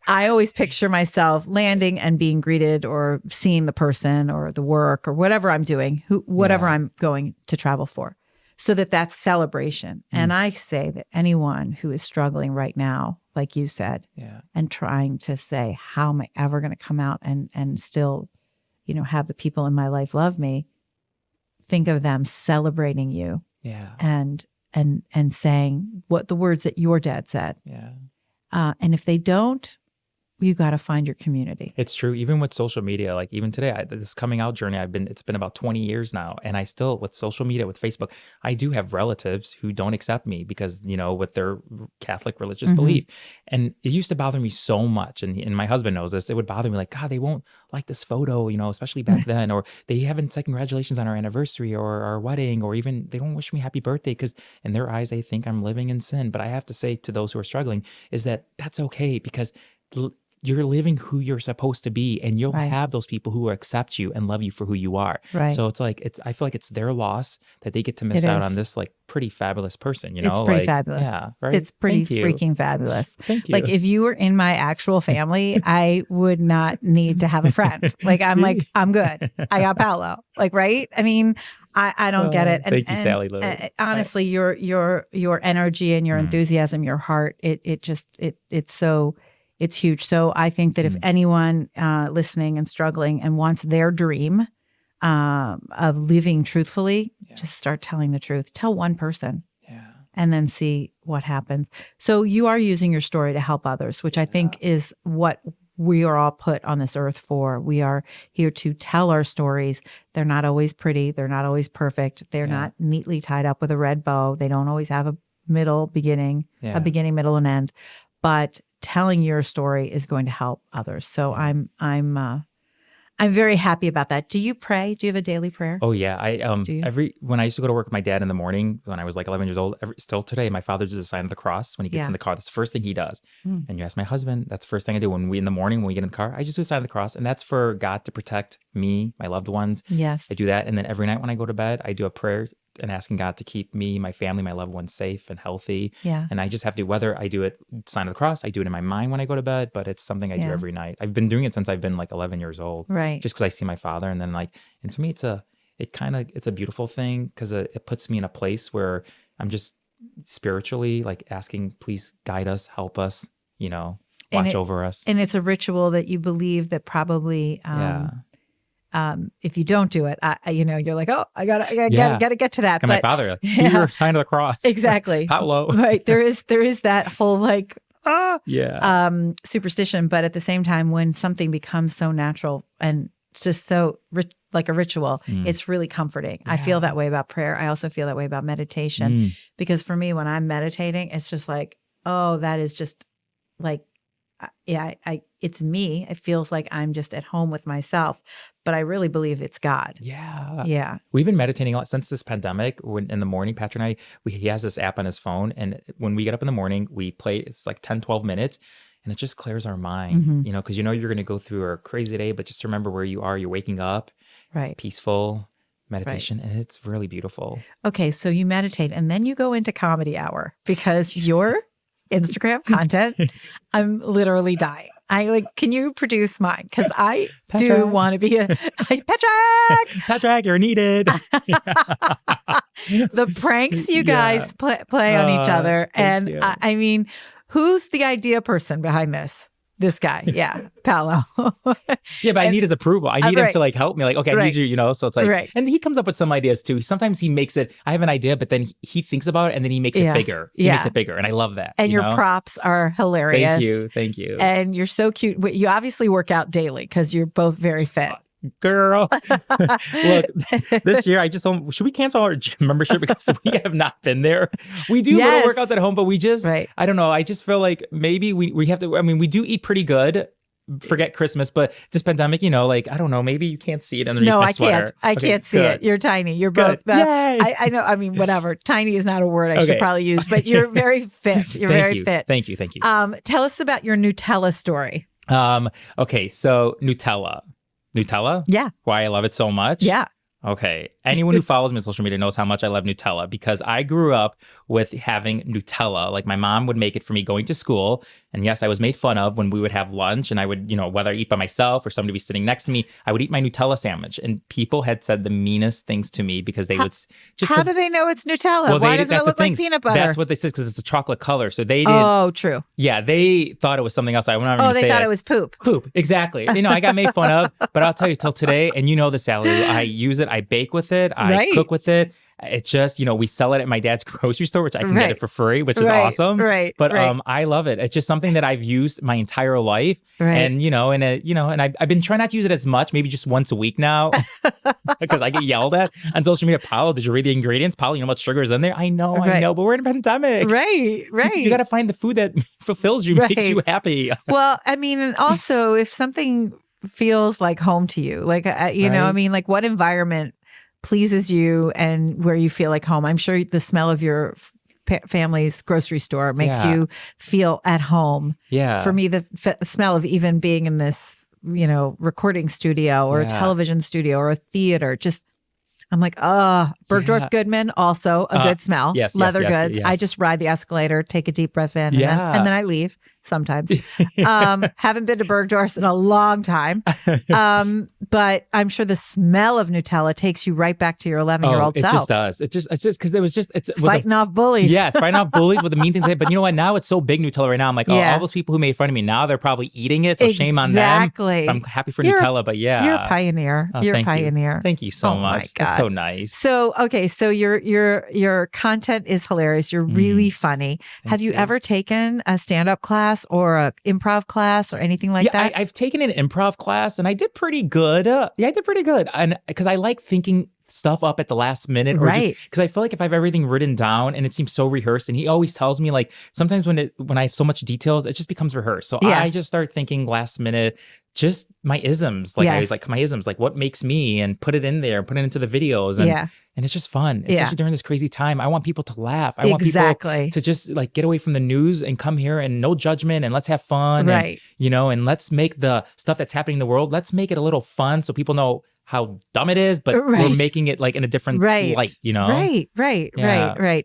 I always picture myself landing and being greeted or seeing the person or the work or whatever I'm doing, whatever I'm going to travel for, so that's celebration. And I say that anyone who is struggling right now, like you said, and trying to say, how am I ever going to come out and still, have the people in my life love me? Think of them celebrating you, and saying what the words that your dad said. And if they don't, you got to find your community. It's true. Even with social media, like even today, this coming out journey, it's been about 20 years now. And I still, with social media, with Facebook, I do have relatives who don't accept me because, with their Catholic religious belief. And it used to bother me so much. And my husband knows this. It would bother me like, God, they won't like this photo, especially back then, or they haven't said congratulations on our anniversary or our wedding, or even they don't wish me happy birthday because in their eyes, they think I'm living in sin. But I have to say to those who are struggling is that that's okay, because you're living who you're supposed to be, and you'll have those people who will accept you and love you for who you are. So it's like, I feel like it's their loss that they get to miss out on this like pretty fabulous person, It's pretty fabulous. Yeah, right? It's pretty freaking fabulous. Thank you. Like if you were in my actual family, I would not need to have a friend. Like I'm like, I'm good. I got Paolo. Like, right? I mean, I don't get it. And, thank you, Sally Lou. Honestly, your energy and your enthusiasm, your heart, it's huge. So I think that if anyone listening and struggling and wants their dream of living truthfully, just start telling the truth. Tell one person and then see what happens. So you are using your story to help others, which I think is what we are all put on this earth for. We are here to tell our stories. They're not always pretty. They're not always perfect. They're not neatly tied up with a red bow. They don't always have a beginning, middle, and end. But telling your story is going to help others. So I'm very happy about that. Do you pray? Do you have a daily prayer? Oh yeah. When I used to go to work with my dad in the morning when I was like 11 years old, still today, my father does a sign of the cross when he gets in the car. That's the first thing he does. And you ask my husband, that's the first thing I do in the morning when we get in the car. I just do a sign of the cross, and that's for God to protect me, my loved ones. Yes. I do that. And then every night when I go to bed, I do a prayer and asking God to keep me, my family, my loved ones safe and healthy. Yeah. And I just have to, whether I do it, sign of the cross, I do it in my mind when I go to bed, but it's something I do every night. I've been doing it since I've been like 11 years old. Right. Just because I see my father. And then and to me, it's a beautiful thing because it puts me in a place where I'm just spiritually like asking, please guide us, help us, watch over us. And it's a ritual that you believe that probably, if you don't do it, you're like, oh, I gotta get to that. And my father, like, you're sign of the cross. Exactly. Paolo. Right. There is that whole superstition, but at the same time, when something becomes so natural and it's just so like a ritual, it's really comforting. I feel that way about prayer. I also feel that way about meditation because for me, when I'm meditating, it's just like, oh, that is just like, it's me. It feels like I'm just at home with myself, but I really believe it's God. Yeah. Yeah. We've been meditating a lot since this pandemic. When in the morning, Patrick and he has this app on his phone. And when we get up in the morning, we play, it's like 10, 12 minutes and it just clears our mind, because you're going to go through a crazy day, but just remember where you are. You're waking up. Right. It's peaceful meditation and it's really beautiful. Okay. So you meditate and then you go into comedy hour because your Instagram content, I'm literally dying. Can you produce mine? Because I do want to be Patrick, you're needed. The pranks you guys play on each other. And I mean, who's the idea person behind this? This guy. Yeah. Paolo. Yeah, but I need his approval. I need him to help me. Like, okay, I need you, so it's like, and he comes up with some ideas too. Sometimes he makes it, I have an idea, but then he thinks about it and then he makes it bigger. He makes it bigger. And I love that. And your props are hilarious. Thank you. And you're so cute. You obviously work out daily because you're both very fit. Girl. Look, this year should we cancel our gym membership because we have not been there? We do little workouts at home, but we just, I don't know. I just feel like maybe we have to, we do eat pretty good. Forget Christmas, but this pandemic, I don't know, maybe you can't see it underneath my sweater. I can't see it. You're tiny. You're both. I know. Whatever. Tiny is not a word I should probably use, but you're very fit. You're very fit. Thank you. Tell us about your Nutella story. Okay. So Nutella. Yeah. Why I love it so much? Yeah. Okay. Anyone who follows me on social media knows how much I love Nutella because I grew up with having Nutella. Like my mom would make it for me going to school. And yes, I was made fun of when we would have lunch and I would, whether I eat by myself or somebody be sitting next to me, I would eat my Nutella sandwich. And people had said the meanest things to me because they would just. How do they know it's Nutella? Why doesn't it look like peanut butter? That's what they said because it's a chocolate color. So they didn't. Oh, true. Yeah, they thought it was something else. I went on they thought it was poop. Poop, exactly. I got made fun of, but I'll tell you till today, and the Sally, I use it, I bake with it, I cook with it. It's just, we sell it at my dad's grocery store, which I can get it for free, which is awesome. Right. But I love it. It's just something that I've used my entire life. Right. And, and I've been trying not to use it as much, maybe just once a week now, because I get yelled at on social media. Paolo, did you read the ingredients? Paolo, you know how much sugar is in there? I know, but we're in a pandemic. Right. You got to find the food that fulfills you, makes you happy. Well, I mean, and also if something feels like home to you, like, like what environment pleases you and where you feel like home. I'm sure the smell of your family's grocery store makes you feel at home. Yeah. For me, the smell of even being in this, recording studio or a television studio or a theater, just, I'm like, Bergdorf Goodman, also a good smell. Yes, leather goods. yes. I just ride the escalator, take a deep breath in, and then I leave sometimes. Haven't been to Bergdorf's in a long time. But I'm sure the smell of Nutella takes you right back to your 11-year-old self. It just does. It's just because it was fighting off bullies. Yes, fighting off bullies with the mean things. But you know what? Now it's so big Nutella right now. I'm like, all those people who made fun of me, now they're probably eating it. So shame on them. Exactly. I'm happy for Nutella, but yeah. You're a pioneer. Oh, You're a pioneer. Thank you so much. My God. That's so nice. So, okay. So your content is hilarious. You're really funny. Have you ever taken a stand-up class or a improv class or anything like that? I've taken an improv class and I did pretty good. I did pretty good. And because I like thinking stuff up at the last minute, or because I feel like if I have everything written down and it seems so rehearsed, and he always tells me like sometimes when I have so much details, it just becomes rehearsed. So I just start thinking last minute, just my isms. Like I always like my isms, like what makes me, and put it in there, put it into the videos. And it's just fun, especially during this crazy time. I want people to laugh. I want people to just like get away from the news and come here and no judgment and let's have fun. Right. And let's make the stuff that's happening in the world, let's make it a little fun so people know how dumb it is, but we're making it like in a different light, Right.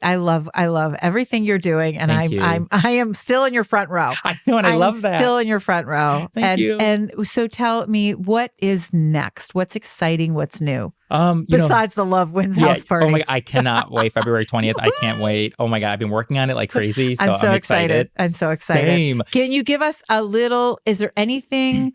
I love everything you're doing. And I am still in your front row. I know, and I love that. Still in your front row. Thank you. And so tell me, what is next? What's exciting? What's new? Besides the Love Wins house party. Oh my God, I cannot wait. February 20th. I can't wait. Oh my God, I've been working on it like crazy. So I'm excited. I'm so excited. Same. Can you give us a little, is there anything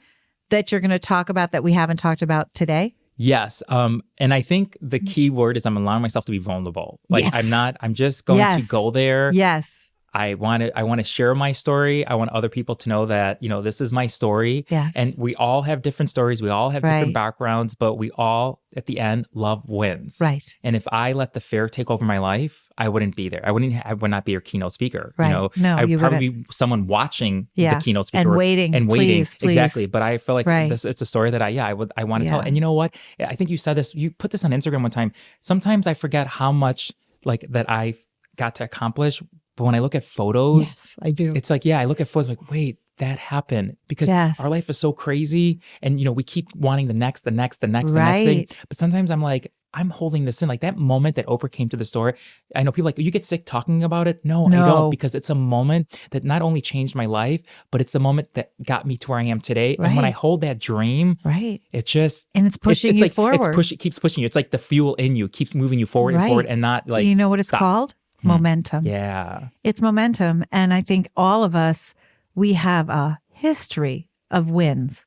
that you're going to talk about that we haven't talked about today? Yes. And I think the key word is I'm allowing myself to be vulnerable. Like I'm just going to go there. Yes. I want to share my story. I want other people to know that, this is my story. Yes. And we all have different stories. We all have different backgrounds, but we all, at the end, love wins. Right. And if I let the fear take over my life, I wouldn't be there. I would not be your keynote speaker. Right. No, I would you probably wouldn't. be someone watching the keynote speaker and waiting. Please. Exactly. But I feel like it's a story that I want to tell. And you know what? I think you said this, you put this on Instagram one time. Sometimes I forget how much like that I got to accomplish. But when I look at photos, yes, I do. It's like, I look at photos like, wait, that happened. Because our life is so crazy. And, we keep wanting the next thing. But sometimes I'm like, I'm holding this in. Like that moment that Oprah came to the store, I know people like, you get sick talking about it. No, I don't. Because it's a moment that not only changed my life, but it's the moment that got me to where I am today. Right. And when I hold that dream, it just... And it's pushing you forward. It keeps pushing you. It's like the fuel in you keeps moving you forward and forward and not like... You know what it's called? Momentum. Yeah. It's momentum. And I think all of us, we have a history of wins.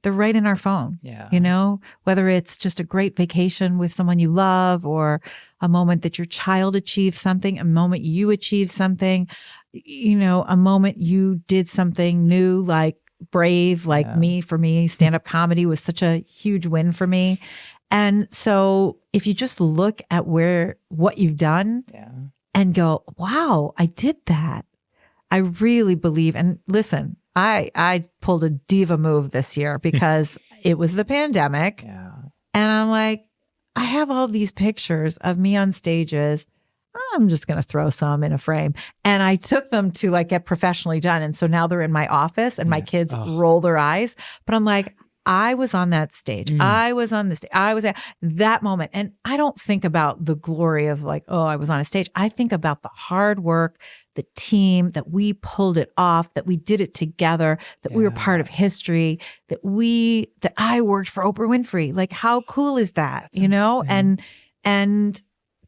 They're right in our phone. Yeah. Whether it's just a great vacation with someone you love or a moment that your child achieved something, a moment you achieved something, a moment you did something new, like brave, like me. For me, stand-up comedy was such a huge win for me. And so if you just look at what you've done, and go, wow, I did that. I really believe. And listen, I pulled a diva move this year because it was the pandemic. Yeah. And I'm like, I have all these pictures of me on stages. I'm just going to throw some in a frame. And I took them to like get professionally done. And so now they're in my office and my kids roll their eyes. But I'm like, I was on that stage. I was on the stage. I was at that moment. And I don't think about the glory of like, oh, I was on a stage. I think about the hard work, the team, that we pulled it off, that we did it together, that we were part of history, that I worked for Oprah Winfrey. Like, how cool is that? That's amazing. And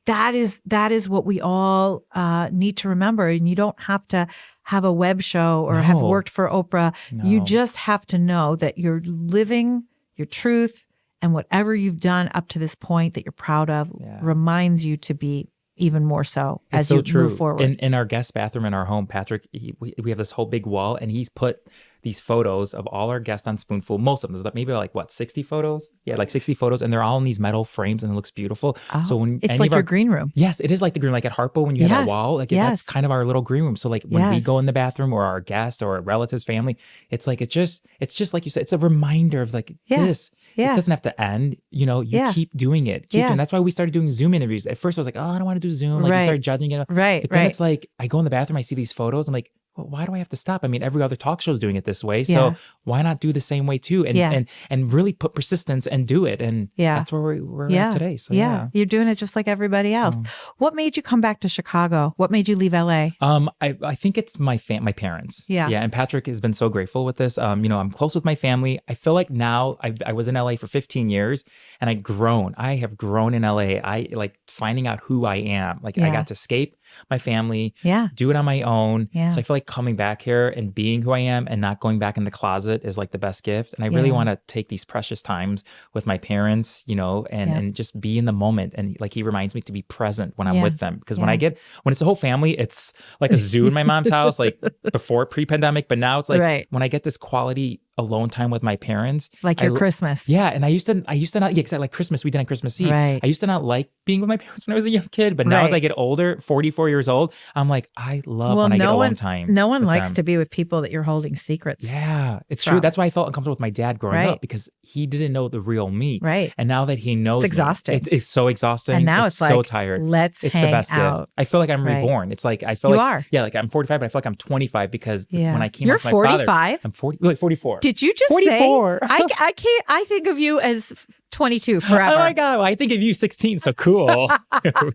that is what we all need to remember. And you don't have to have a web show or have worked for Oprah. No. You just have to know that you're living your truth, and whatever you've done up to this point that you're proud of reminds you to be even more so as you move forward. In our guest bathroom in our home, Patrick, we have this whole big wall, and he's put these photos of all our guests on Spoonful. Most of them, there's maybe like 60 photos? Yeah, like 60 photos, and they're all in these metal frames, and it looks beautiful. Oh, so when it's like your green room. Yes, it is like the green, like at Harpo when you have that wall, like that's kind of our little green room. So like when we go in the bathroom, or our guest or a relative's family, it's like it's just like you said, it's a reminder of like this. It doesn't have to end. You know, you keep doing it. Doing. That's why we started doing Zoom interviews. At first, I was like, oh, I don't want to do Zoom. Like you start judging it. But then it's like I go in the bathroom, I see these photos, I'm like, well, why do I have to stop? I mean, every other talk show is doing it this way. So why not do the same way too? And really put persistence and do it. And that's where we're at today. So you're doing it just like everybody else. What made you come back to Chicago? What made you leave LA? I think it's my parents. Yeah. And Patrick has been so grateful with this. You know, I'm close with my family. I feel like now I was in LA for 15 years and I have grown in LA. I like finding out who I am. Like I got to escape my family, do it on my own. So I feel like coming back here and being who I am and not going back in the closet is like the best gift. And I really want to take these precious times with my parents, you know, and just be in the moment. And like he reminds me to be present when I'm with them. Because when it's the whole family, it's like a zoo in my mom's house, like before pre-pandemic. But now it's like when I get this quality alone time with my parents, like your Christmas. Yeah. And I used to not, exactly, like Christmas, we did on Christmas Eve. I used to not like being with my parents when I was a young kid, but now as I get older, 44 years old, I'm like, I love when I get alone time. No one likes to be with people that you're holding secrets. Yeah, it's true. That's why I felt uncomfortable with my dad growing up, because he didn't know the real me. And now that he knows, it's exhausting. It's so exhausting. And now it's like, so tired. It's the best gift. I feel like I'm reborn. It's like, I feel like I'm 45, but I feel like I'm 25 because when I came with my father. You're 45? I'm 44. Did you just 44. say? I can't. I think of you as 22 forever. Oh my God. Well, I think of you 16. So cool.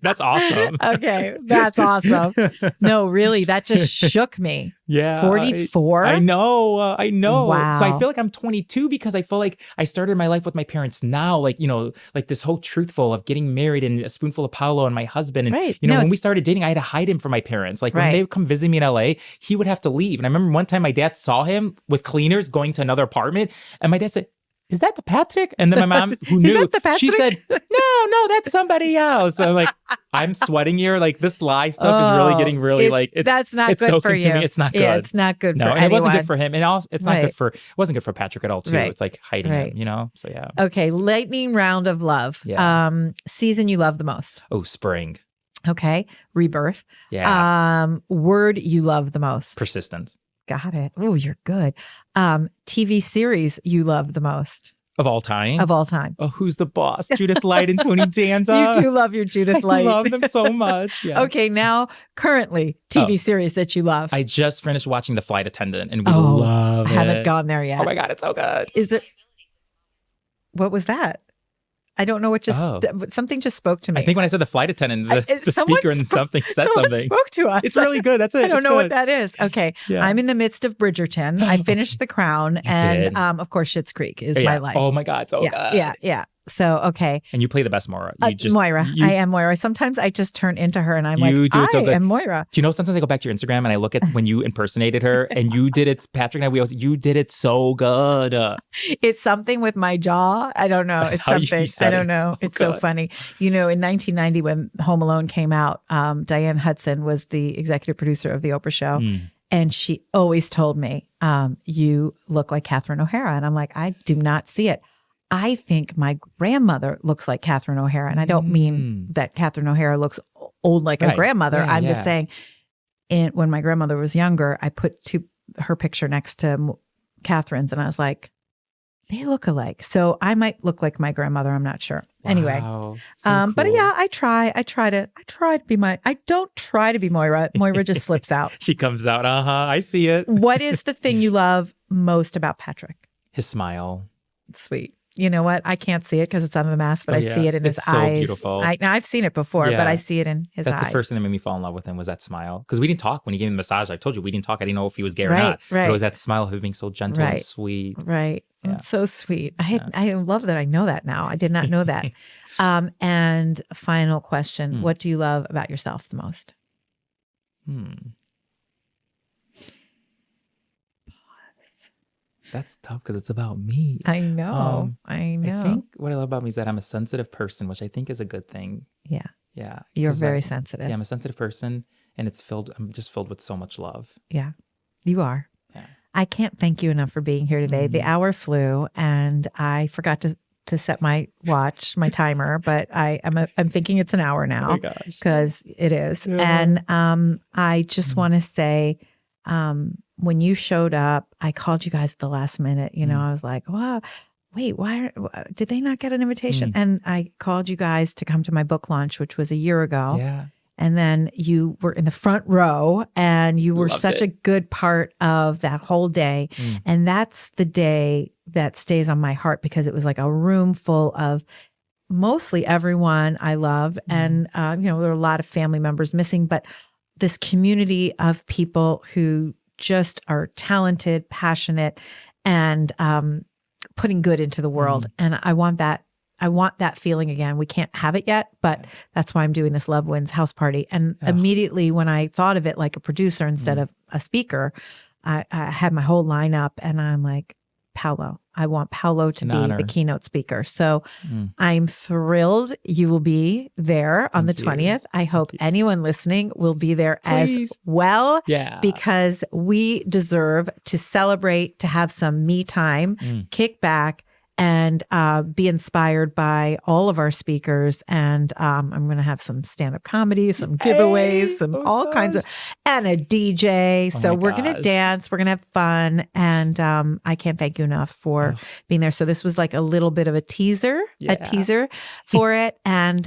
That's awesome. Okay. That's awesome. No, really. That just shook me. Yeah. 44? I know. I know. Wow. So I feel like I'm 22 because I feel like I started my life with my parents now, like, you know, like this whole truthful of getting married and A Spoonful of Paolo and my husband. And, you know, when we started dating, I had to hide him from my parents. Like when they would come visit me in LA, he would have to leave. And I remember one time my dad saw him with cleaners going to another apartment. And my dad said, is that the Patrick? And then my mom, who knew, she said, no, that's somebody else. I'm like, I'm sweating here. Like this lie stuff is really getting like, that's not good for you. It's not good. Yeah, it's not good for anyone. And it wasn't good for him. And also, it's not good for, it wasn't good for Patrick at all too. It's like hiding him, you know? So yeah. Okay. Lightning round of love. Yeah. Season you love the most. Oh, spring. Okay. Rebirth. Yeah. Word you love the most. Persistence. Got it. Oh, you're good. TV series you love the most. Of all time? Of all time. Oh, who's the boss? Judith Light and Tony Danza. You do love your Judith Light. I love them so much. Yes. Okay, now currently TV series that you love. I just finished watching The Flight Attendant and we love it. I haven't gone there yet. Oh my God, it's so good. Is there? What was that? I don't know what something just spoke to me. I think when I said The Flight Attendant, the speaker and something said something. Spoke to us. It's really good. That's it. I don't know what that is. Okay. Yeah. I'm in the midst of Bridgerton. I finished The Crown and of course Schitt's Creek is my life. Oh my God, so good. Yeah. So, okay. And you play the best Moira. Moira. I am Moira. Sometimes I just turn into her and I'm like, I am Moira. Do you know, sometimes I go back to your Instagram and I look at when you impersonated her and you did it, Patrick and I, you did it so good. It's something with my jaw. I don't know. It's something. I don't know. It's so funny. You know, in 1990 when Home Alone came out, Diane Hudson was the executive producer of the Oprah Show. And she always told me, you look like Catherine O'Hara. And I'm like, I do not see it. I think my grandmother looks like Catherine O'Hara. And I don't mean that Catherine O'Hara looks old like a grandmother. I'm just saying, when my grandmother was younger, I put her picture next to Catherine's and I was like, they look alike. So I might look like my grandmother. I'm not sure. Wow, anyway. So cool. But yeah, I try to be I don't try to be Moira. Moira just slips out. She comes out. I see it. What is the thing you love most about Patrick? His smile. Sweet. You know what? I can't see it because it's under the mask, but I see it in his it's so eyes. Beautiful. I've seen it before, but I see it in his eyes. That's the first thing that made me fall in love with him was that smile. Because we didn't talk when he gave me the massage. I told you we didn't talk. I didn't know if he was gay or not. But it was that smile of him being so gentle and sweet. Right. Yeah. That's so sweet. I love that I know that now. I did not know that. And final question. What do you love about yourself the most? That's tough because it's about me. I know. I think what I love about me is that I'm a sensitive person, which I think is a good thing. Yeah. Yeah. You're very sensitive. Yeah, I'm a sensitive person, and I'm just filled with so much love. Yeah, you are. Yeah. I can't thank you enough for being here today. The hour flew, and I forgot to set my watch, my timer, but I'm thinking it's an hour now. Oh my gosh. Because it is. Yeah. And I just want to say, when you showed up, I called you guys at the last minute. You know, I was like, wow, wait, did they not get an invitation? And I called you guys to come to my book launch, which was a year ago. Yeah. And then you were in the front row and you were such a good part of that whole day. And that's the day that stays on my heart because it was like a room full of mostly everyone I love. And, there were a lot of family members missing, but this community of people who just are talented, passionate, and putting good into the world. And I want that feeling again. We can't have it yet, but that's why I'm doing this Love Wins house party. And immediately when I thought of it like a producer instead of a speaker, I had my whole lineup and I'm like, Paolo. I want Paolo to be the keynote speaker. So I'm thrilled you will be there on the 20th. I hope anyone listening will be there as well. Yeah. Because we deserve to celebrate, to have some me time, kick back, and be inspired by all of our speakers. And I'm going to have some stand-up comedy, some giveaways, all kinds of, and a DJ. So we're going to dance. We're going to have fun. And I can't thank you enough for being there. So this was like a little bit of a teaser for it. And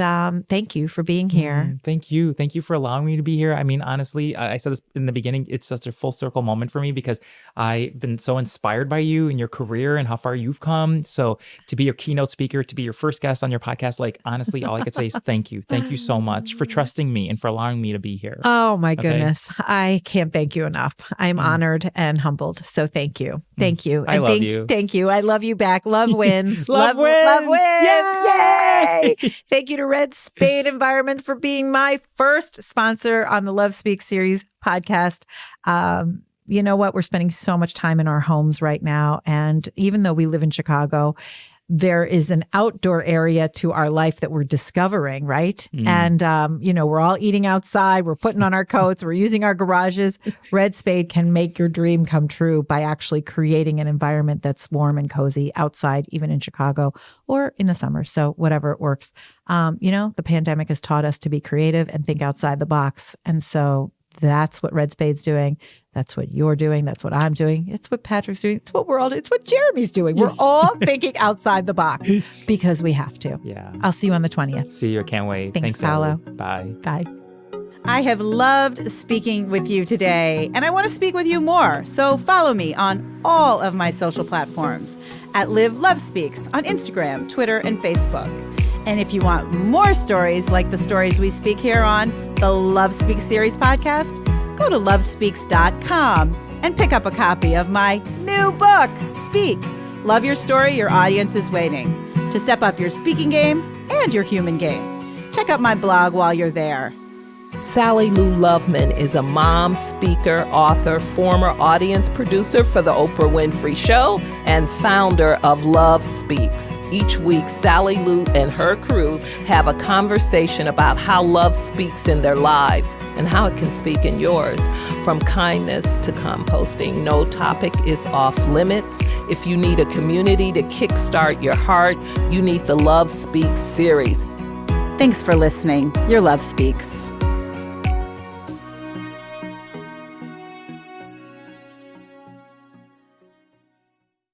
thank you for being here. Thank you. Thank you for allowing me to be here. I mean, honestly, I said this in the beginning, it's such a full circle moment for me because I've been so inspired by you and your career and how far you've come. So to be your keynote speaker, to be your first guest on your podcast, like honestly, all I could say is thank you. Thank you so much for trusting me and for allowing me to be here. Oh my goodness. I can't thank you enough. I'm honored and humbled. So thank you. Thank you. I love you. Thank you. I love you back. Love wins. Love wins. Love wins. Yay! Thank you to Red Spade Environments for being my first sponsor on the Love Speaks series podcast. You know what? We're spending so much time in our homes right now. And even though we live in Chicago, there is an outdoor area to our life that we're discovering, right? And, we're all eating outside. We're putting on our coats. We're using our garages. Red Spade can make your dream come true by actually creating an environment that's warm and cozy outside, even in Chicago or in the summer. So whatever it works. The pandemic has taught us to be creative and think outside the box. And so that's what Red Spade's doing. That's what you're doing. That's what I'm doing. It's what Patrick's doing. It's what it's what Jeremy's doing. We're all thinking outside the box because we have to. Yeah. I'll see you on the 20th. See you. I can't wait. Thanks Paolo. Bye. Bye. I have loved speaking with you today, and I want to speak with you more. So follow me on all of my social platforms at Live Love Speaks on Instagram, Twitter, and Facebook. And if you want more stories like the stories we speak here on the Love Speaks series podcast, go to lovespeaks.com and pick up a copy of my new book, Speak. Love your story, your audience is waiting. To step up your speaking game and your human game. Check out my blog while you're there. Sally Lou Loveman is a mom, speaker, author, former audience producer for the Oprah Winfrey Show, and founder of Love Speaks. Each week, Sally Lou and her crew have a conversation about how love speaks in their lives and how it can speak in yours. From kindness to composting, no topic is off limits. If you need a community to kickstart your heart, you need the Love Speaks series. Thanks for listening. Your Love Speaks.